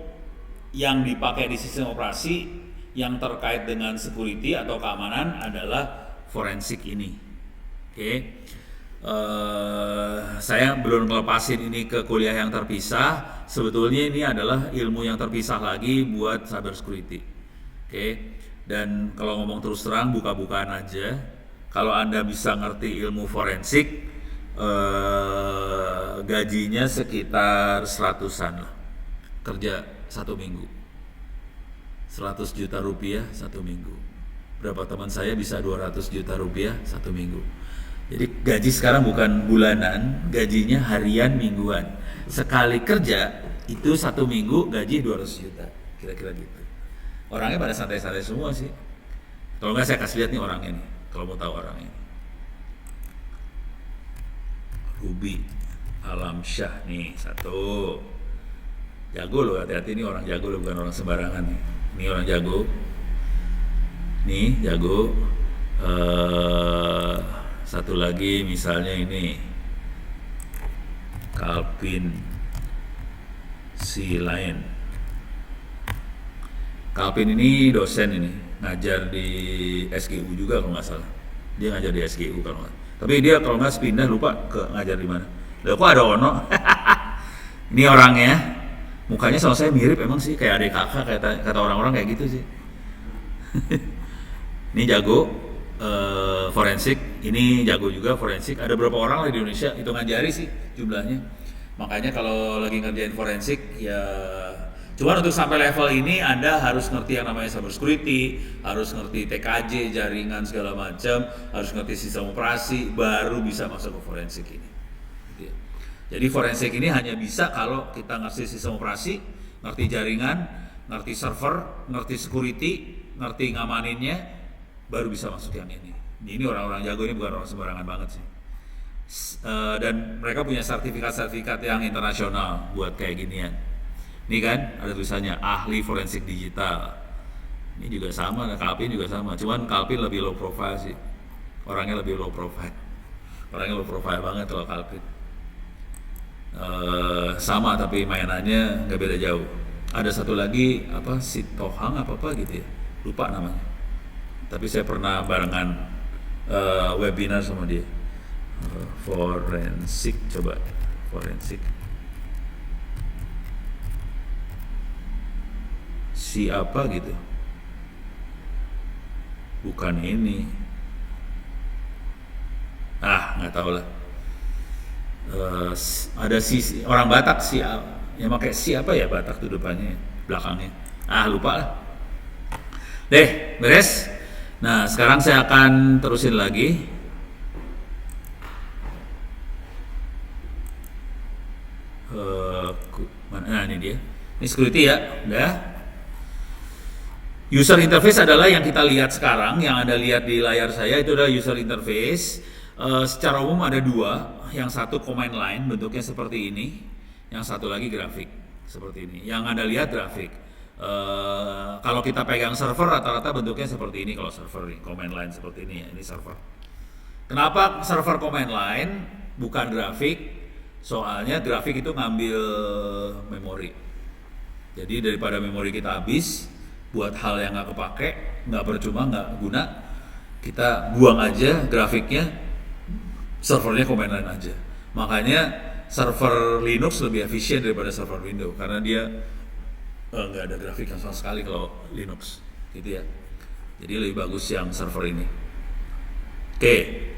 yang dipakai di sistem operasi yang terkait dengan security atau keamanan adalah forensik ini. Oke. Saya belum ngelepasin ini ke kuliah yang terpisah. Sebetulnya ini adalah ilmu yang terpisah lagi buat cyber security. Oke. Dan kalau ngomong terus terang, buka-bukaan aja. Kalau Anda bisa ngerti ilmu forensik, gajinya sekitar 100-an lah. Kerja 1 minggu. 100 juta rupiah 1 minggu. Berapa teman saya bisa 200 juta rupiah 1 minggu. Jadi gaji sekarang bukan bulanan, gajinya harian, mingguan. Sekali kerja itu 1 minggu gaji 200 juta, kira-kira gitu. Orangnya pada santai-santai semua sih. Kalau nggak saya kasih lihat nih orangnya nih, kalau mau tahu orangnya. Ruby Alamsyah nih, satu. Jago loh, hati-hati nih, orang jago loh, bukan orang sembarangan nih. Ini orang jago. Nih, jago. Satu lagi misalnya ini Calvin Silain. Calvin ini dosen ini, ngajar di SGU juga kalau nggak salah. Dia ngajar di SGU kalau nggak. Tapi dia kalau nggak pindah, lupa ke ngajar di mana. Loh, kok ada Ono? Ini orangnya, mukanya sama saya mirip emang sih, kayak adik kakak, kata orang-orang kayak gitu sih. Ini jago forensik, ini jago juga forensik. Ada berapa orang lah di Indonesia, hitungan jari sih jumlahnya. Makanya kalau lagi ngerjain forensik ya, cuman untuk sampai level ini Anda harus ngerti yang namanya cyber security, harus ngerti TKJ, jaringan segala macam, harus ngerti sistem operasi, baru bisa masuk ke forensik ini. Gitu ya. Jadi forensik ini hanya bisa kalau kita ngerti sistem operasi, ngerti jaringan, ngerti server, ngerti security, ngerti ngamaninnya, baru bisa masuk yang ini. Ini orang-orang jago, ini bukan orang sembarangan banget sih. Dan mereka punya sertifikat-sertifikat yang internasional buat kayak ginian. Ini kan ada tulisannya ahli forensik digital. Ini juga sama, Calvin juga sama. Cuman Calvin lebih low profile sih. Orangnya lebih low profile. Orangnya low profile banget kalau Calvin. Sama tapi mainannya nggak beda jauh. Ada satu lagi apa, Sitohang apa gitu ya, lupa namanya. Tapi saya pernah barengan webinar sama dia. Forensik, coba forensik. Siapa gitu? Bukan ini. Nggak tahu lah. Ada orang Batak sih, yang pakai siapa ya Batak tuh depannya, belakangnya. Lupa lah. Deh, beres. Nah, sekarang saya akan terusin lagi. Nah, ini dia. Ini security ya, udah. User interface adalah yang kita lihat sekarang, yang Anda lihat di layar saya itu adalah user interface. Secara umum ada dua, yang satu command line bentuknya seperti ini, yang satu lagi grafik seperti ini. Yang Anda lihat grafik. Kalau kita pegang server rata-rata bentuknya seperti ini. Kalau server nih, command line seperti ini ya, ini server. Kenapa server command line bukan grafik? Soalnya grafik itu ngambil memori. Jadi daripada memori kita habis buat hal yang nggak kepake, nggak percuma, nggak guna, kita buang aja grafiknya, servernya command line aja. Makanya server Linux lebih efisien daripada server Windows karena dia nggak ada grafik sama sekali kalau Linux, gitu ya. Jadi lebih bagus yang server ini. Oke.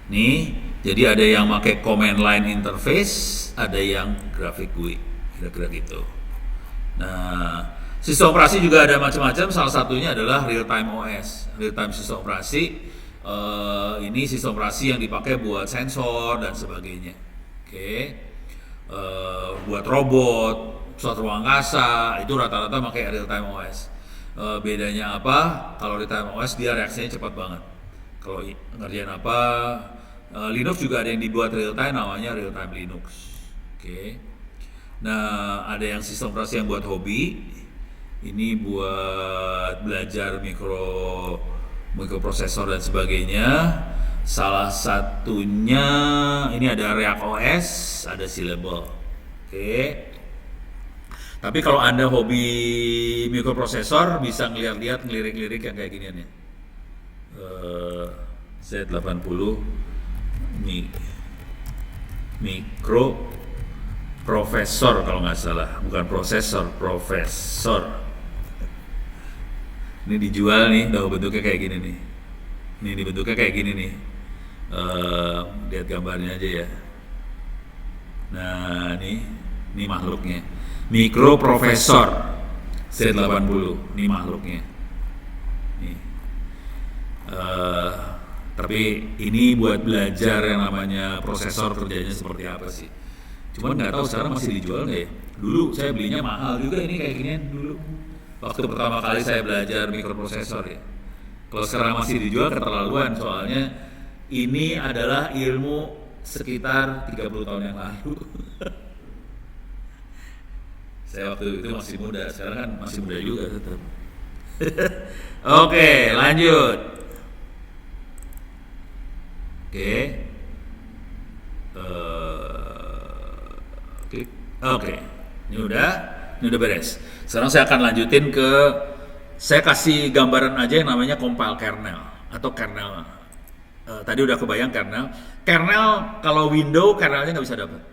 Nih, jadi ada yang pakai command line interface, ada yang grafik GUI, kira-kira gitu. Nah, sistem operasi juga ada macam-macam. Salah satunya adalah real time OS, real time sistem operasi. Ini sistem operasi yang dipakai buat sensor dan sebagainya. Oke. Buat robot, pesawat ruang angkasa, itu rata-rata pakai real time OS. Bedanya apa? Kalau real time OS dia reaksinya cepat banget. Kalau ngerjain apa, Linux juga ada yang dibuat real time, namanya real time Linux. Oke. Nah, ada yang sistem operasi yang buat hobi. Ini buat belajar mikroprosesor dan sebagainya. Salah satunya ini ada React OS, ada Syllable. Oke. Tapi kalau Anda hobi mikroprosesor bisa ngeliat-liat ngelirik-lirik yang kayak ginian ya. Z80 mikroprosesor kalau nggak salah, bukan prosesor, profesor. Ini dijual nih, udah bentuknya kayak gini nih. Ini bentuknya kayak gini nih. Lihat gambarnya aja ya. Nah, ini makhluknya. Mikroprosesor Z80, ini makhluknya. Nih. Tapi ini buat belajar yang namanya prosesor kerjanya seperti apa sih. Cuman nggak tahu sekarang masih dijual nggak ya. Dulu saya belinya mahal juga ini kayak ginian dulu. Waktu pertama kali saya belajar mikroprosesor ya. Kalau sekarang masih dijual keterlaluan, soalnya ini adalah ilmu sekitar 30 tahun yang lalu. Saya waktu itu masih muda, sekarang kan masih muda juga tetap. Oke, lanjut. Oke. Ini udah beres. Sekarang saya akan lanjutin saya kasih gambaran aja yang namanya compile kernel atau kernel. Tadi udah kebayang kernel. Kernel kalau Windows kernelnya nggak bisa dapat.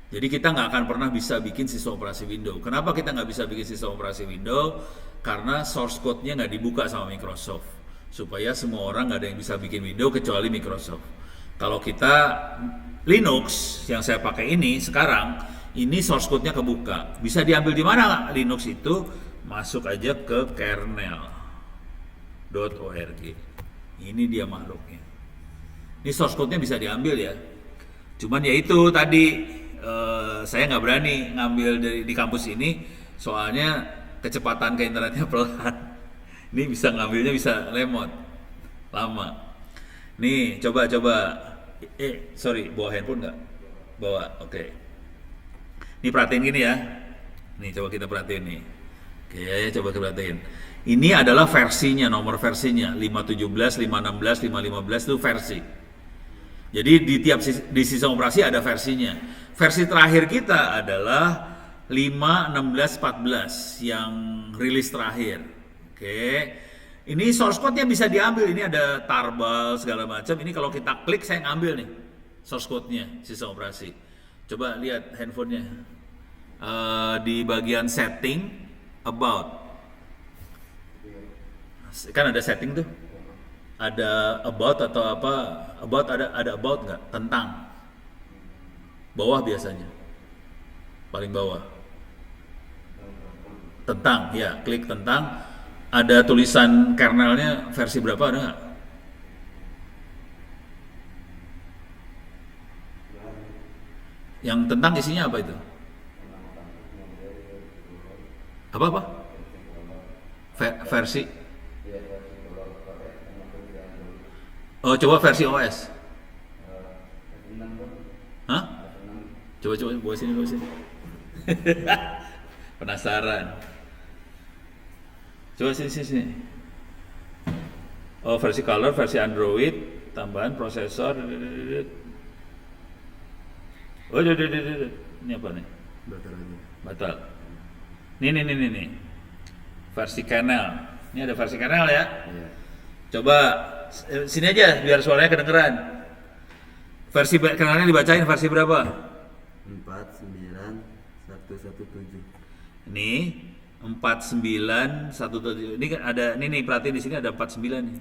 Jadi kita nggak akan pernah bisa bikin sistem operasi Windows. Kenapa kita nggak bisa bikin sistem operasi Windows? Karena source code-nya nggak dibuka sama Microsoft. Supaya semua orang nggak ada yang bisa bikin Windows kecuali Microsoft. Kalau kita Linux yang saya pakai ini sekarang, ini source code-nya kebuka. Bisa diambil di mana Linux itu? Masuk aja ke kernel.org. Ini dia makhluknya. Ini source code-nya bisa diambil ya. Cuman ya itu tadi saya nggak berani ngambil di kampus ini, soalnya kecepatan ke internetnya pelan. Ini bisa ngambilnya bisa lemot, lama. Nih coba. Sorry, bawa handphone nggak? Bawa, oke. Ini perhatiin gini ya. Nih coba kita perhatiin nih. Oke, coba kita perhatiin. Ini adalah versinya, nomor versinya 517, 516, 515 itu versi. Jadi di sistem operasi ada versinya. Versi terakhir kita adalah 5.16.14 yang rilis terakhir. Oke. Ini source code-nya bisa diambil. Ini ada tarbal segala macam. Ini kalau kita klik saya ngambil nih source code-nya sistem operasi. Coba lihat handphonenya. Di bagian setting about. Kan ada setting tuh. Ada about atau apa? About ada about nggak? Tentang. Bawah biasanya. Paling bawah. Tentang, ya, klik tentang. Ada tulisan kernelnya versi berapa, ada nggak? Yang tentang isinya apa itu? Apa? Versi? Oh, coba versi OS. Hah? Coba bawa sini. Penasaran. Coba sini. Oh, versi color, versi Android, tambahan prosesor. Oh, ini apa nih? Batal. Nih. Versi kernel. Ini ada versi kernel ya. Iya. Coba sini aja biar suaranya kedengeran. Versi kernelnya dibacain versi berapa? 49117. Ini 4917. Ini kan ada nih perhatiin di sini ada 49 nih.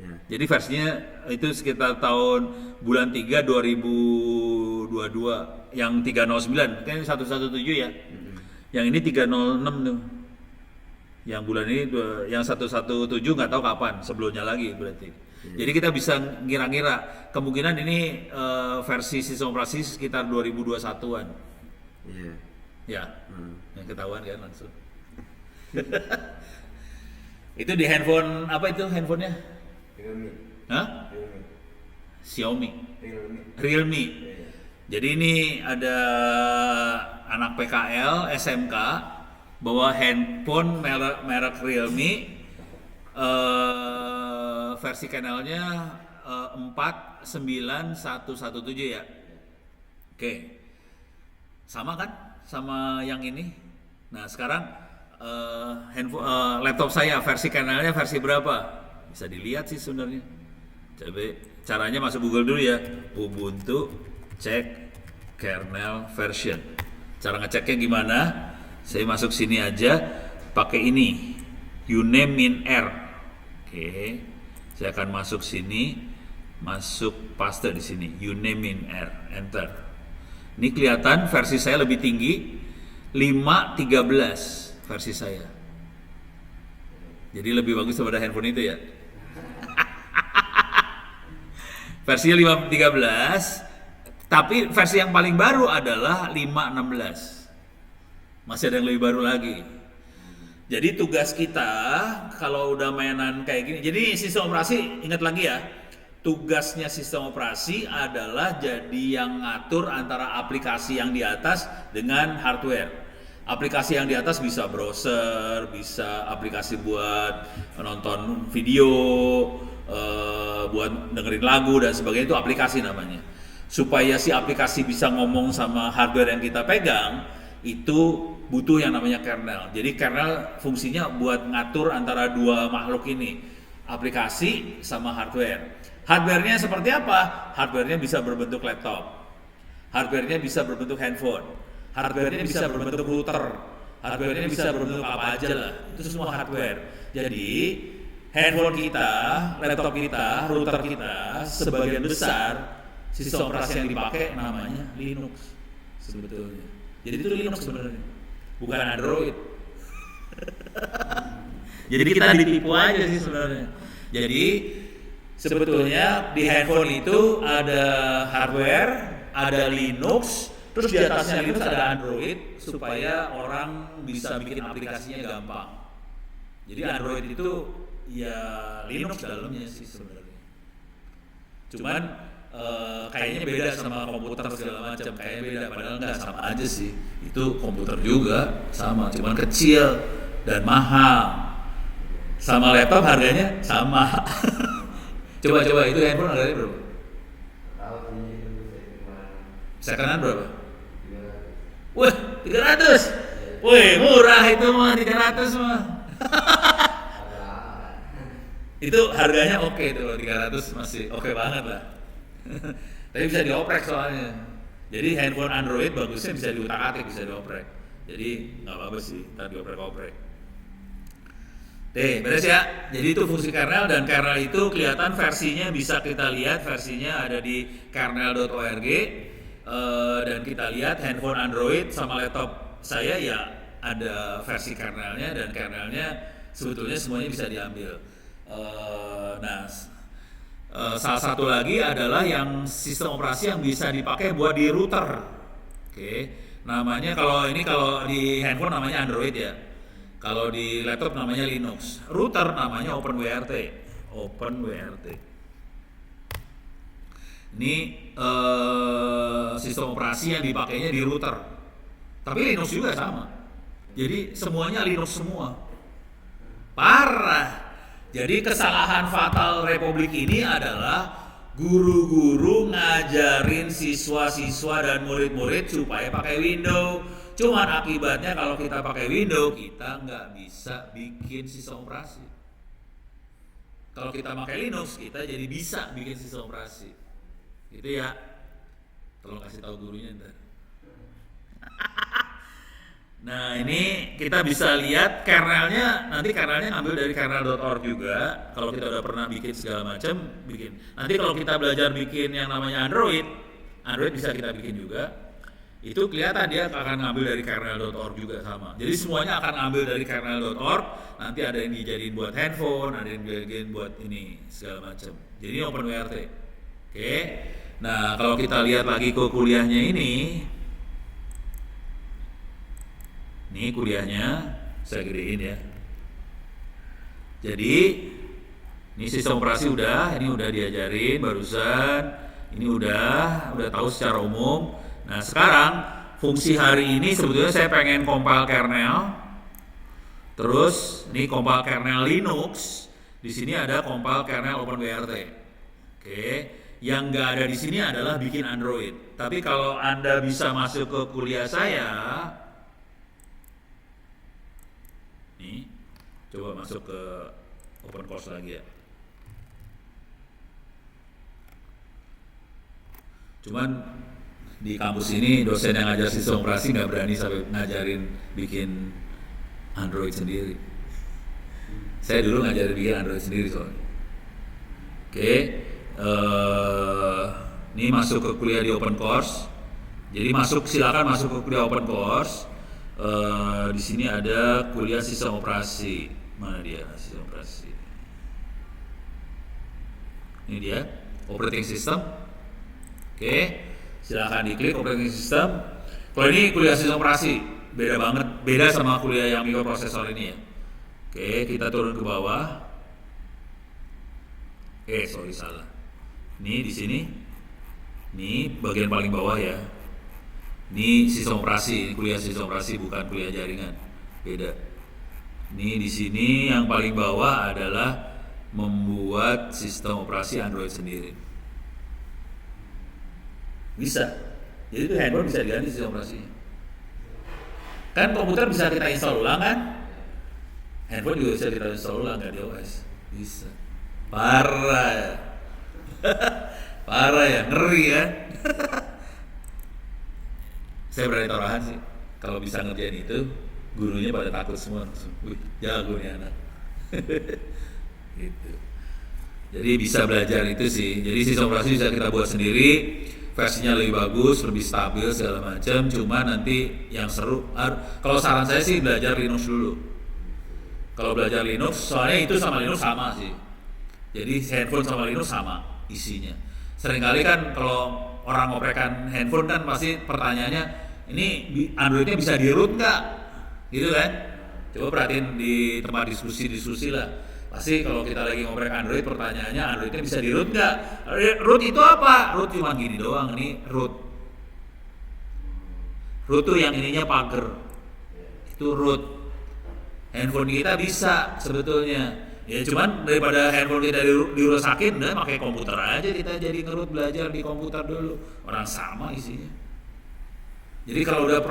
Ya. Jadi versinya itu sekitar tahun bulan 3 2022 yang 309 kan 117 ya. Yang ini 306 tuh. Yang bulan ini yang 117 nggak tahu kapan, sebelumnya lagi berarti. Jadi kita bisa ngira-ngira kemungkinan ini versi sistem operasi sekitar 2021-an. Iya. Ya. Yang ketahuan kan langsung. Itu di handphone apa itu handphonenya? Realme. Hah? Realme. Xiaomi. Realme. Realme. Iya. Jadi ini ada anak PKL SMK bawa handphone merek Realme, versi kanalnya 49117 ya. Oke, sama kan sama yang ini. Nah sekarang laptop saya versi kanalnya versi berapa? Bisa dilihat sih sebenarnya. Coba caranya masuk Google dulu ya, Ubuntu cek kernel version. Cara ngeceknya gimana? Saya masuk sini aja pakai ini UNAME-R. Oke, saya akan masuk sini, masuk paste di sini UNAME-R, enter. Ini kelihatan versi saya lebih tinggi 513 versi saya. Jadi lebih bagus daripada handphone itu ya. Versinya 513, tapi versi yang paling baru adalah 516. Masih ada yang lebih baru lagi. Jadi tugas kita kalau udah mainan kayak gini, jadi sistem operasi ingat lagi ya, tugasnya sistem operasi adalah jadi yang ngatur antara aplikasi yang di atas dengan hardware. Aplikasi yang di atas bisa browser, bisa aplikasi buat nonton video, buat dengerin lagu dan sebagainya, itu aplikasi namanya. Supaya si aplikasi bisa ngomong sama hardware yang kita pegang, itu butuh yang namanya kernel. Jadi kernel fungsinya buat ngatur antara dua makhluk ini, aplikasi sama hardware. Hardware-nya seperti apa? Hardware-nya bisa berbentuk laptop, hardware-nya bisa berbentuk handphone, hardware-nya bisa berbentuk router, hardware-nya bisa berbentuk apa aja lah. Itu semua hardware. Jadi handphone kita, laptop kita, router kita, sebagian besar sistem operasi yang dipakai namanya Linux sebetulnya. Jadi itu Linux sebenarnya, bukan Android. Jadi kita ditipu aja sih sebenarnya. Jadi sebetulnya di handphone itu ada hardware, ada Linux, terus di atasnya Linux ada Android supaya orang bisa bikin aplikasinya gampang. Jadi Android itu ya Linux dalamnya sih sebenarnya. Cuman kayaknya beda sama komputer segala macam, kayaknya beda, padahal nggak, sama aja sih. Itu komputer juga sama, cuman kecil dan mahal. Sama laptop harganya sama. Coba itu handphone harganya berapa? Sekarang berapa? 300. Wah, 300. Wih, murah itu mah 300 mah. Itu harganya oke tuh, 300 masih oke banget lah. Tapi bisa dioprek soalnya. Jadi handphone Android bagusnya bisa diutak-atik, bisa dioprek. Jadi nggak apa-apa sih, ntar dioprek-oprek. Beres ya. Jadi itu fungsi kernel, dan kernel itu kelihatan versinya bisa kita lihat, versinya ada di kernel.org, dan kita lihat handphone Android sama laptop saya ya ada versi kernelnya, dan kernelnya sebetulnya semuanya bisa diambil. Salah satu lagi adalah yang sistem operasi yang bisa dipakai buat di router. Oke, namanya kalau di handphone namanya Android ya. Kalau di laptop namanya Linux. Router namanya OpenWRT. Ini sistem operasi yang dipakainya di router. Tapi Linux juga sama. Jadi semuanya Linux semua. Parah. Jadi kesalahan fatal Republik ini adalah guru-guru ngajarin siswa-siswa dan murid-murid supaya pakai Windows. Cuman akibatnya kalau kita pakai Windows, kita nggak bisa bikin sistem operasi. Kalau kita pakai Linux, kita jadi bisa bikin sistem operasi. Gitu ya. Tolong kasih tahu gurunya ntar. Nah ini kita bisa lihat kernelnya, nanti kernelnya ngambil dari kernel.org juga. Kalau kita udah pernah bikin segala macam, bikin. Nanti kalau kita belajar bikin yang namanya Android bisa kita bikin juga. Itu kelihatan dia akan ngambil dari kernel.org juga sama. Jadi semuanya akan ngambil dari kernel.org. Nanti ada yang dijadiin buat handphone, ada yang dijadiin buat ini segala macam. Jadi ini OpenWrt. Oke. Nah kalau kita lihat lagi ke kuliahnya ini. Ini kuliahnya saya gedein ya. Jadi ini sistem operasi ini udah diajarin barusan. Ini udah tahu secara umum. Nah, sekarang fungsi hari ini sebetulnya saya pengen compile kernel. Terus ini compile kernel Linux. Di sini ada compile kernel OpenWrt. Oke. Yang nggak ada di sini adalah bikin Android. Tapi kalau Anda bisa masuk ke kuliah saya, nih, coba masuk ke open course lagi ya. Cuman di kampus ini dosen yang ngajar sistem operasi nggak berani sampai ngajarin bikin Android sendiri. Saya dulu ngajarin bikin Android sendiri soalnya. Oke, ini masuk ke kuliah di open course. Jadi silakan masuk ke kuliah open course. Di sini ada kuliah sistem operasi. Mana dia sistem operasi? Ini dia operating system. Oke, silakan diklik operating system. Kalau ini kuliah sistem operasi, beda banget, beda sama kuliah yang mikroprosesor ini ya. Oke, kita turun ke bawah. Sorry salah. Ini di sini. Ini bagian paling bawah ya. Ini sistem operasi, ini kuliah sistem operasi bukan kuliah jaringan, beda. Ini di sini yang paling bawah adalah membuat sistem operasi Android sendiri. Bisa, jadi itu handphone bisa diganti sistem operasinya. Kan komputer bisa kita install ulang kan? Handphone juga bisa kita install ulang kan di OS. Bisa. Parah ya. Parah ya, ngeri kan? Saya berani taruhan sih, kalau bisa ngerjain itu, gurunya pada takut semua. Wih, jago nih anak. Gitu. Jadi bisa belajar itu sih. Jadi sistem operasi bisa kita buat sendiri, versinya lebih bagus, lebih stabil segala macam. Cuma nanti yang seru, kalau saran saya sih belajar Linux dulu. Kalau belajar Linux, soalnya itu sama Linux sama sih. Jadi handphone sama Linux sama isinya. Seringkali kan kalau orang ngoprekan handphone kan pasti pertanyaannya, ini Androidnya bisa di root nggak? Gitu kan? Coba perhatiin di tempat diskusi lah. Pasti kalau kita lagi ngoprek Android, pertanyaannya Androidnya bisa di root nggak? Root itu apa? Root cuma gini doang, ini root. Root tuh yang ininya pager. Itu root. Handphone kita bisa sebetulnya. Ya cuman daripada handphone kita dirusakin, udah pakai komputer aja kita jadi ngerut belajar di komputer dulu. Orang sama isinya. Jadi kalau udah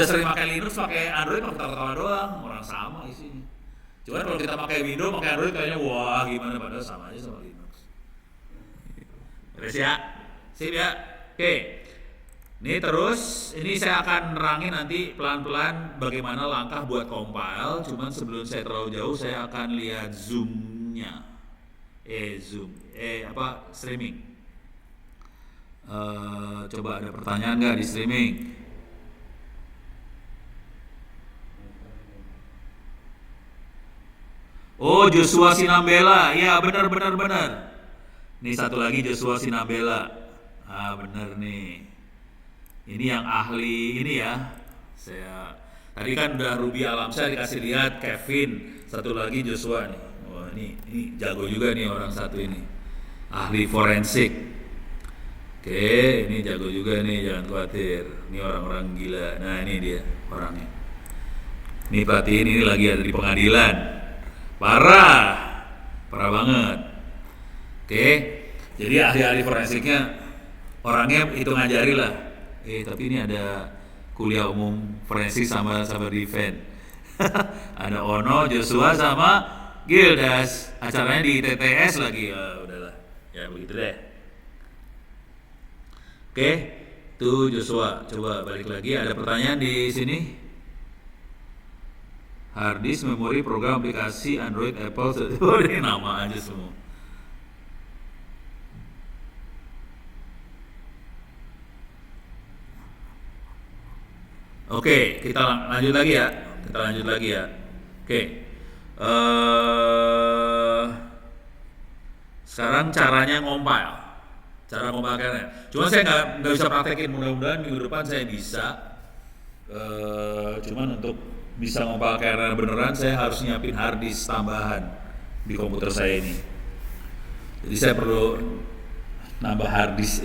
sering pakai Linux, pakai Android, pakai ketawa-ketawa doang, orang sama isinya. Cuman kalau kita pakai Windows, pakai Android kayaknya wah gimana, padahal sama aja sama Linux. Terus ya, sip ya. Oke. Ini terus, ini saya akan nerangin nanti pelan-pelan bagaimana langkah buat compile. Cuman sebelum saya terlalu jauh, saya akan lihat zoom-nya. Streaming. Coba ada pertanyaan nggak di streaming? Oh, Joshua Sinambela, ya benar. Nih satu lagi Joshua Sinambela. Benar nih. Ini yang ahli ini ya. Saya tadi kan udah Ruby Alamsyah dikasih lihat, Kevin, satu lagi Joshua nih. Wah, ini jago juga nih orang satu ini. Ahli forensik. Oke, ini jago juga nih, jangan khawatir. Ini orang-orang gila. Nah, ini dia orangnya. Ini perhatiin, ini lagi ada di pengadilan. Parah banget. Oke, jadi ahli-ahli forensiknya orangnya itu ngajari lah. Tapi ini ada kuliah umum forensik sama defense. Ada Ono, Joshua sama Gildas. Acaranya di TTS lagi. Ya udahlah, ya begitu deh. Oke, tuh Joshua. Coba balik lagi. Ada pertanyaan di sini? Hard disk, memori, program, aplikasi, Android, Apple, ini nama aja semua. Oke, kita lanjut lagi ya. Oke, sekarang caranya ngompil. Cara ngompilnya. Cuma saya nggak bisa praktekin. Mudah-mudahan minggu depan saya bisa. Cuman untuk bisa ngompil kernel beneran, saya harus nyiapin hard disk tambahan di komputer saya ini. Jadi saya perlu nambah hard disk.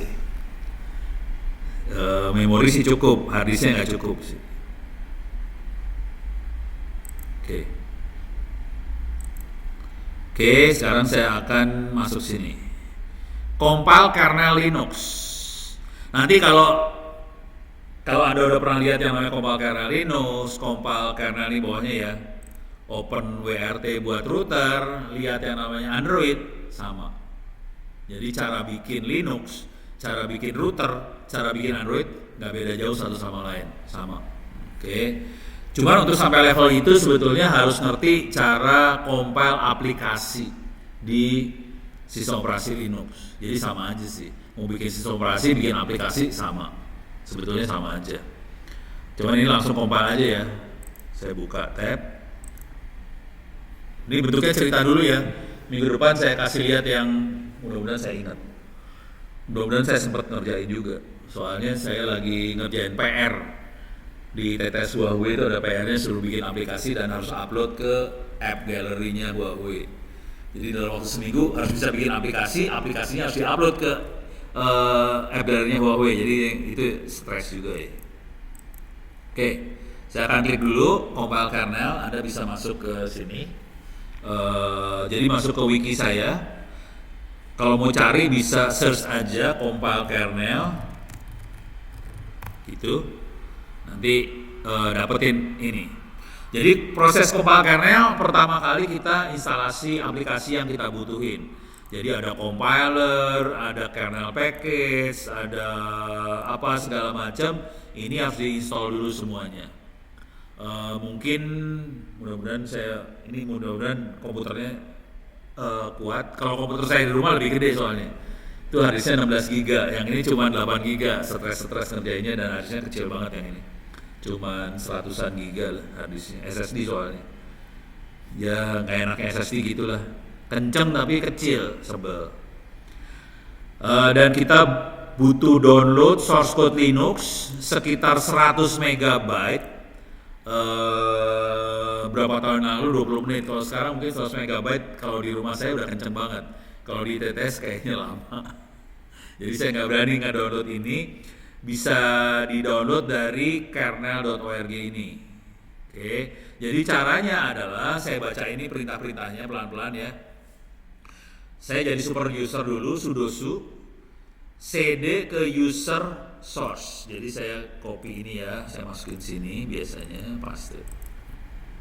Memori sih cukup, hard disknya nggak cukup sih. Oke, sekarang saya akan masuk sini. Compile kernel Linux. Nanti kalau Anda udah pernah lihat yang namanya compile kernel Linux, compile kernel di bawahnya ya, Open WRT buat router, lihat yang namanya Android, sama. Jadi cara bikin Linux, cara bikin router, cara bikin Android nggak beda jauh satu sama lain, sama. Oke. Cuman untuk sampai level itu sebetulnya harus ngerti cara compile aplikasi di sistem operasi Linux. Jadi sama aja sih. Mau bikin sistem operasi, bikin aplikasi sama. Sebetulnya sama aja. Cuman ini langsung compile aja ya. Saya buka tab. Ini bentuknya cerita dulu ya. Minggu depan saya kasih lihat yang mudah-mudahan saya ingat. Mudah-mudahan saya sempat ngerjain juga. Soalnya saya lagi ngerjain PR. Di TTS Huawei itu ada PR-nya suruh bikin aplikasi dan harus upload ke app gallery-nya Huawei. Jadi dalam waktu seminggu harus bisa bikin aplikasi, aplikasinya harus diupload ke app gallery-nya Huawei. Jadi itu stres juga ya. Oke, saya akan klik dulu compile kernel. Anda bisa masuk ke sini. Jadi masuk ke wiki saya. Kalau mau cari bisa search aja compile kernel. Gitu. Nanti dapetin ini. Jadi proses compile kernel pertama kali kita instalasi aplikasi yang kita butuhin. Jadi ada compiler, ada kernel package, ada apa segala macam. Ini harus diinstal dulu semuanya. Mungkin mudah-mudahan komputernya kuat. Kalau komputer saya di rumah lebih gede soalnya. Itu harddisknya 16 GB, yang ini cuma 8 GB. Stres ngerjainnya dan harddisknya kecil banget yang ini. Cuman 100-an giga lah harddisknya, SSD soalnya. Ya nggak enaknya SSD gitulah. Kenceng tapi kecil, sebel. Dan kita butuh download source code Linux sekitar 100 MB. Berapa tahun lalu 20 menit. Kalau sekarang mungkin 100 MB kalau di rumah saya udah kenceng banget. Kalau di TTS kayaknya lama. Jadi saya nggak berani nge-download ini. Bisa di-download dari kernel.org ini. Oke. Jadi caranya adalah saya baca ini perintah-perintahnya pelan-pelan ya. Saya jadi super user dulu, sudo cd ke user source. Jadi saya copy ini ya, saya masukin sini biasanya paste.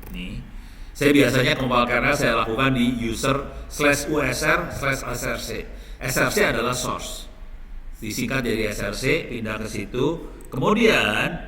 Ini. Saya biasanya compile kernel saya lakukan di user/usr/src. src adalah source. Disingkat jadi src, pindah ke situ. Kemudian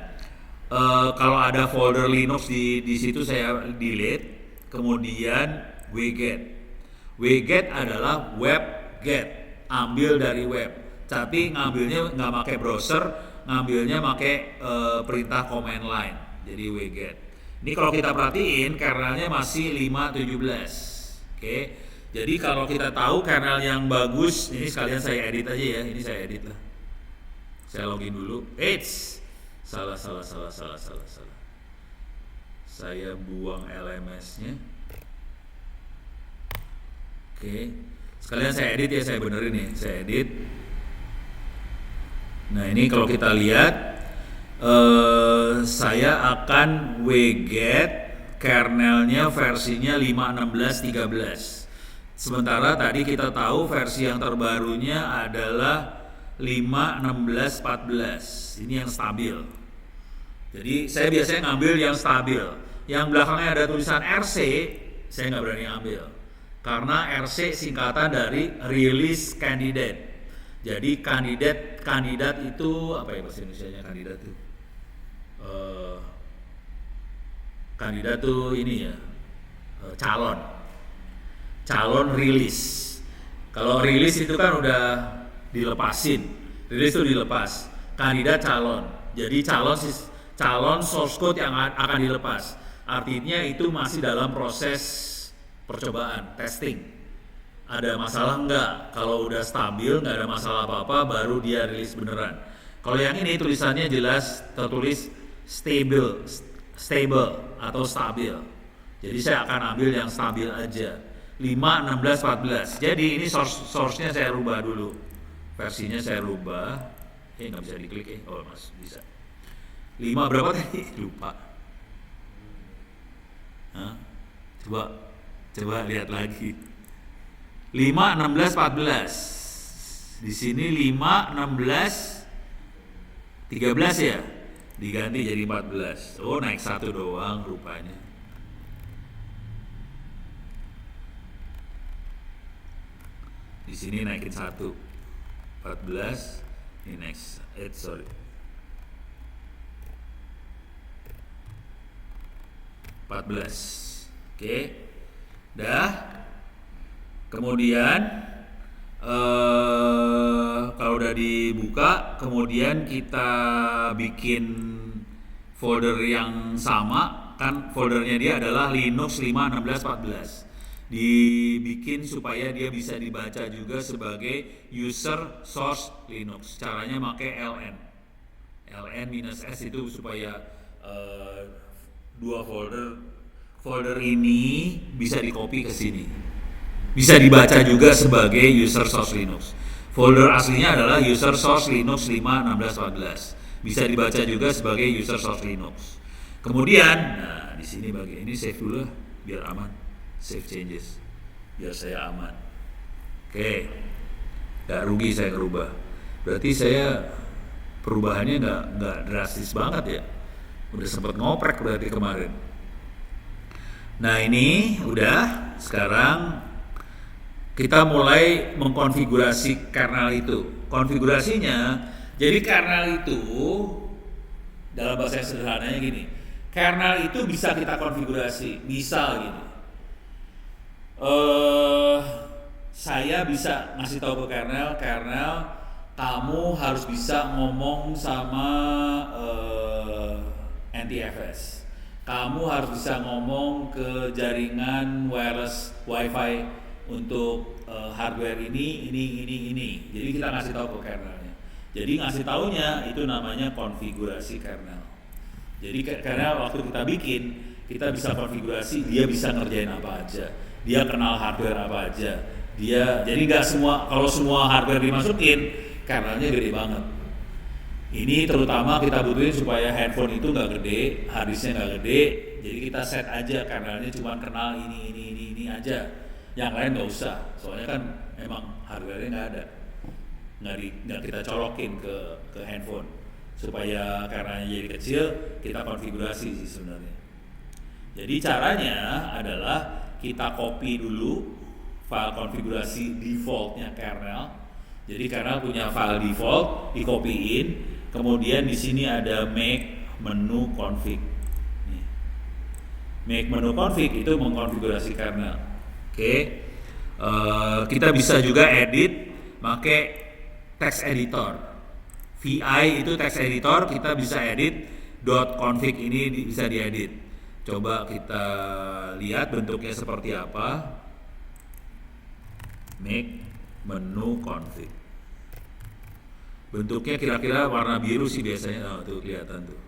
kalau ada folder Linux di situ saya delete. Kemudian wget adalah webget, ambil dari web. Tapi ngambilnya nggak pakai browser, ngambilnya pakai perintah command line. Jadi wget. Ini kalau kita perhatiin kernelnya masih 5.17. Oke. Jadi kalau kita tahu kernel yang bagus, ini sekalian saya edit aja ya. Ini saya edit lah. Saya login dulu. Salah. Saya buang LMS-nya. Oke. Sekalian saya edit ya, saya benerin ya. Saya edit. Nah, ini kalau kita lihat saya akan wget kernelnya versinya 5.16.13. Sementara tadi kita tahu versi yang terbarunya adalah 5.16.14. Ini yang stabil. Jadi saya biasanya ngambil yang stabil. Yang belakangnya ada tulisan RC, saya nggak berani ambil. Karena RC singkatan dari Release Candidate. Jadi kandidat itu apa ya bahasa Indonesianya kandidat itu? Kandidat tuh ini ya, calon rilis. Kalau rilis itu kan udah dilepasin, rilis itu dilepas. Kandidat calon, jadi calon source code yang akan dilepas. Artinya itu masih dalam proses percobaan, testing. Ada masalah enggak? Kalau udah stabil, nggak ada masalah apa-apa, baru dia rilis beneran. Kalau yang ini tulisannya jelas tertulis stable atau stabil. Jadi saya akan ambil yang stabil aja. 5.16.14. Jadi ini source-nya saya rubah dulu. Versinya saya rubah. Nggak bisa diklik Oh, Mas, bisa. 5 berapa tadi? Lupa. Hah? Coba lihat lagi. 5.16.14. Di sini 5.16.13 ya. Diganti jadi 14. Oh, naik 1 doang rupanya. Di sini naikin 1. 14. Ini next. Sorry. 14. Oke. Dah. Kemudian kalau udah dibuka, kemudian kita bikin folder yang sama, kan foldernya dia adalah Linux 5.16.14. Dibikin supaya dia bisa dibaca juga sebagai user source Linux. Caranya pakai ln-s itu supaya dua folder ini bisa di-copy ke sini. Bisa dibaca juga sebagai user source Linux. Folder aslinya adalah user source Linux 5.16.14. Bisa dibaca juga sebagai user source Linux. Kemudian, nah di sini bagian ini save dulu biar aman. Save changes biar saya aman. Oke, nggak rugi saya ngerubah. Berarti saya perubahannya nggak drastis banget ya. Udah sempat ngoprek berarti kemarin. Nah ini udah. Sekarang kita mulai mengkonfigurasi kernel itu. Konfigurasinya, jadi kernel itu dalam bahasa sederhananya gini. Kernel itu bisa kita konfigurasi. Misal gini. Saya bisa ngasih tahu ke kernel kamu harus bisa ngomong sama NTFS. Kamu harus bisa ngomong ke jaringan wireless WiFi untuk hardware ini. Jadi kita ngasih tahu ke kernelnya. Jadi ngasih taunya itu namanya konfigurasi kernel. Jadi kernel waktu kita bikin, kita bisa konfigurasi dia bisa ngerjain apa aja. Dia kenal hardware apa aja. Jadi nggak kalau semua hardware dimasukin, kernelnya gede banget. Ini terutama kita butuhin supaya handphone itu nggak gede, harddisknya nggak gede. Jadi kita set aja kernelnya cuma kenal ini aja. Yang lain nggak usah, soalnya kan emang hardware-nya nggak ada, nggak kita colokin ke handphone supaya kernelnya jadi kecil. Kita konfigurasi sih sebenarnya. Jadi caranya adalah kita copy dulu file konfigurasi defaultnya kernel. Jadi kernel punya file default, di-copyin. Kemudian di sini ada make menu config. Make menu config itu mengkonfigurasi kernel. Oke. Kita bisa juga edit pakai text editor. VI itu text editor, kita bisa edit .config ini bisa diedit. Coba kita lihat bentuknya seperti apa. Make menu config. Bentuknya kira-kira warna biru sih biasanya. Tuh kelihatan tuh.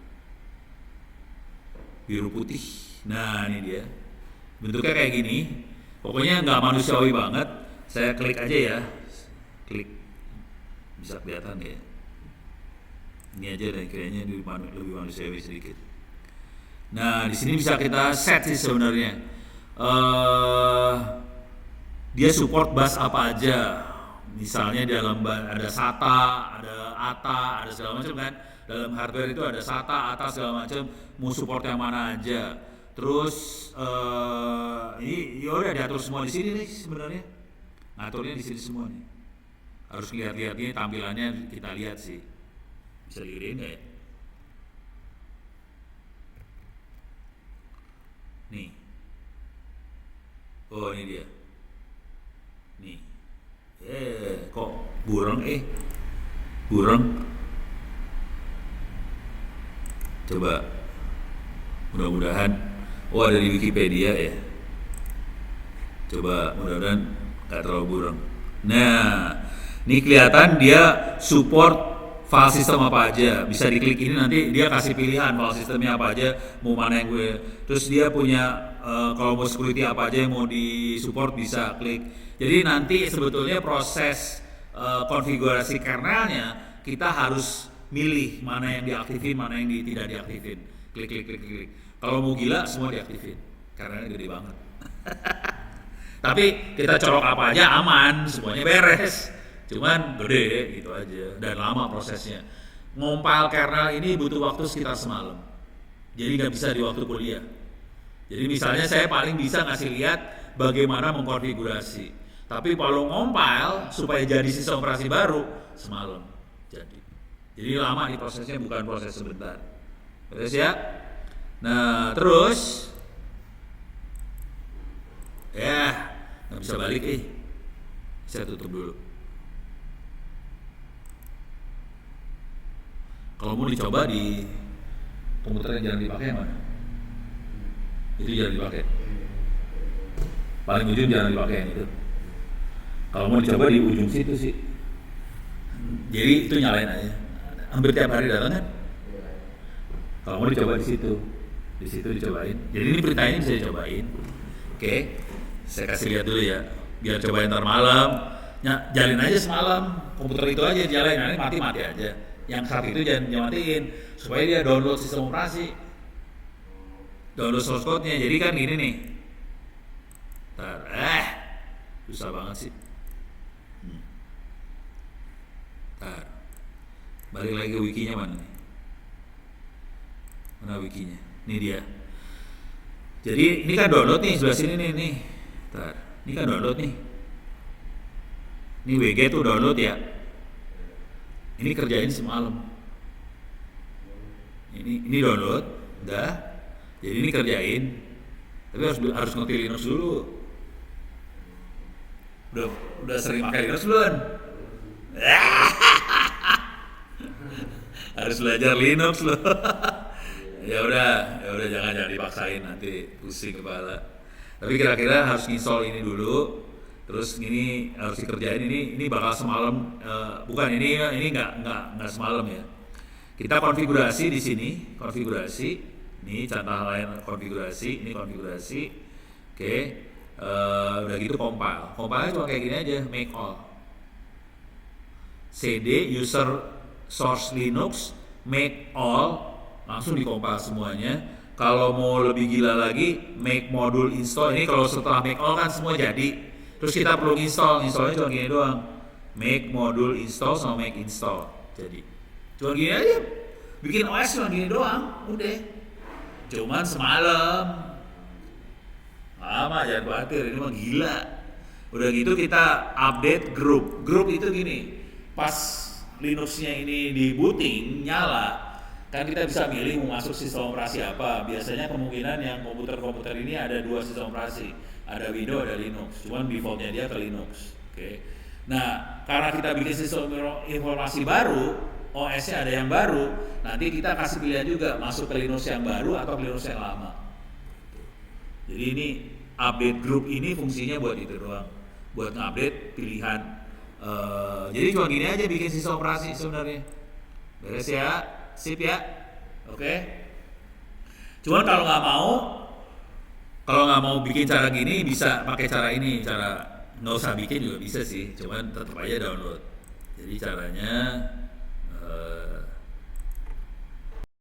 Biru putih. Nah ini dia. Bentuknya kayak gini. Pokoknya nggak manusiawi banget. Saya klik aja ya. Klik. Bisa kelihatan ya. Ini aja dan kayaknya lebih manusiawi sedikit. Nah, di sini bisa kita set sih sebenarnya. Dia support bus apa aja. Misalnya dalam ada SATA, ada ATA, ada segala macam kan. Dalam hardware itu ada SATA, ATA segala macam. Mau support yang mana aja. Terus ini ya udah diatur semua di sini nih sebenarnya. Ngaturnya di sini semua nih. Harus lihat-lihat ini tampilannya kita lihat sih. Bisa digedein nggak ya? Nih. Oh ini dia. Nih. Kok burung burung. Coba. Mudah-mudahan. Oh ada di Wikipedia ya. Coba mudah-mudahan nggak terlalu burung. Nah, ini kelihatan dia support file system apa aja. Bisa diklik ini nanti dia kasih pilihan file sistemnya apa aja, mau mana yang gue. Terus dia punya kalau mau security apa aja yang mau disupport bisa klik. Jadi nanti sebetulnya proses konfigurasi kernelnya kita harus milih mana yang diaktifin, mana yang tidak diaktifin. Klik. Kalau mau gila semua diaktifin. Kernelnya gede banget. Tapi kita colok apa aja aman, semuanya beres. Cuman gede gitu aja dan lama prosesnya. Ngompil kernel ini butuh waktu sekitar semalam. Jadi nggak bisa di waktu kuliah. Jadi misalnya saya paling bisa ngasih lihat bagaimana mengkonfigurasi. Tapi kalau ngompil supaya jadi sistem operasi baru semalam jadi. Jadi lama nih prosesnya, bukan proses sebentar. Beres ya? Nah terus ya nggak bisa balik saya tutup dulu. Kalau mau dicoba di komputer yang jarang dipakai yang mana? Itu jarang dipakai. Paling ujung jarang dipakai yang itu. Kalau mau dicoba di ujung situ sih. Jadi itu nyalain aja. Hampir tiap hari datang kan? Kalau mau dicoba di situ dicobain. Jadi ini perintahnya bisa dicobain. Oke, saya kasih lihat dulu ya. Biar cobain ntar malam. Jalin aja semalam. Komputer itu aja jalanin, nanti mati aja. Yang saat itu jangan matiin supaya dia download sistem operasi, download source code-nya. Jadi kan gini nih, susah banget sih. Balik lagi ke wikinya mana nih? Mana wikinya? Ini dia. Jadi ini kan download nih sebelah sini nih. Ini kan download nih. Ini WG tuh download ya. Ini kerjain semalam. Ini download, udah. Jadi ini kerjain. Tapi harus ngerti Linux dulu. Udah sering pakai Linux belum? Harus belajar Linux loh. ya udah jangan dipaksain, nanti pusing kepala. Tapi kira-kira harus install ini dulu. Terus ini harus dikerjain, ini bakal semalam, bukan ini nggak semalam ya. Kita konfigurasi di sini, ini contoh lain konfigurasi, ini konfigurasi. Oke, udah gitu compile cuma kayak gini aja, make all. CD user source Linux make all, langsung dikompil semuanya. Kalau mau lebih gila lagi, make module install. Ini kalau setelah make all kan semua jadi. Terus kita perlu installnya cuma gini doang. Make module install sama make install. Jadi cuma gini aja. Bikin OS cuma gini doang, udah. Cuman semalam. Lama, jangan khawatir, ini mah gila. Udah gitu kita update group. Group itu gini, pas Linuxnya ini di booting, nyala, kan kita bisa milih mau masuk sistem operasi apa. Biasanya kemungkinan yang komputer-komputer ini ada 2 sistem operasi, ada Windows, ada Linux. Cuman defaultnya dia ke Linux. Oke. Nah, karena kita bikin sistem informasi baru, OS-nya ada yang baru, nanti kita kasih pilihan juga masuk ke Linux yang baru atau ke Linux yang lama. Jadi ini update group ini fungsinya buat itu doang, buat ngupdate pilihan. Jadi cuma gini aja bikin sistem operasi sebenarnya. Beres ya, sip ya, oke. Cuman kalau nggak mau bikin cara gini, bisa pakai cara ini, cara nggak usah bikin juga bisa sih. Cuman tetap aja download. Jadi caranya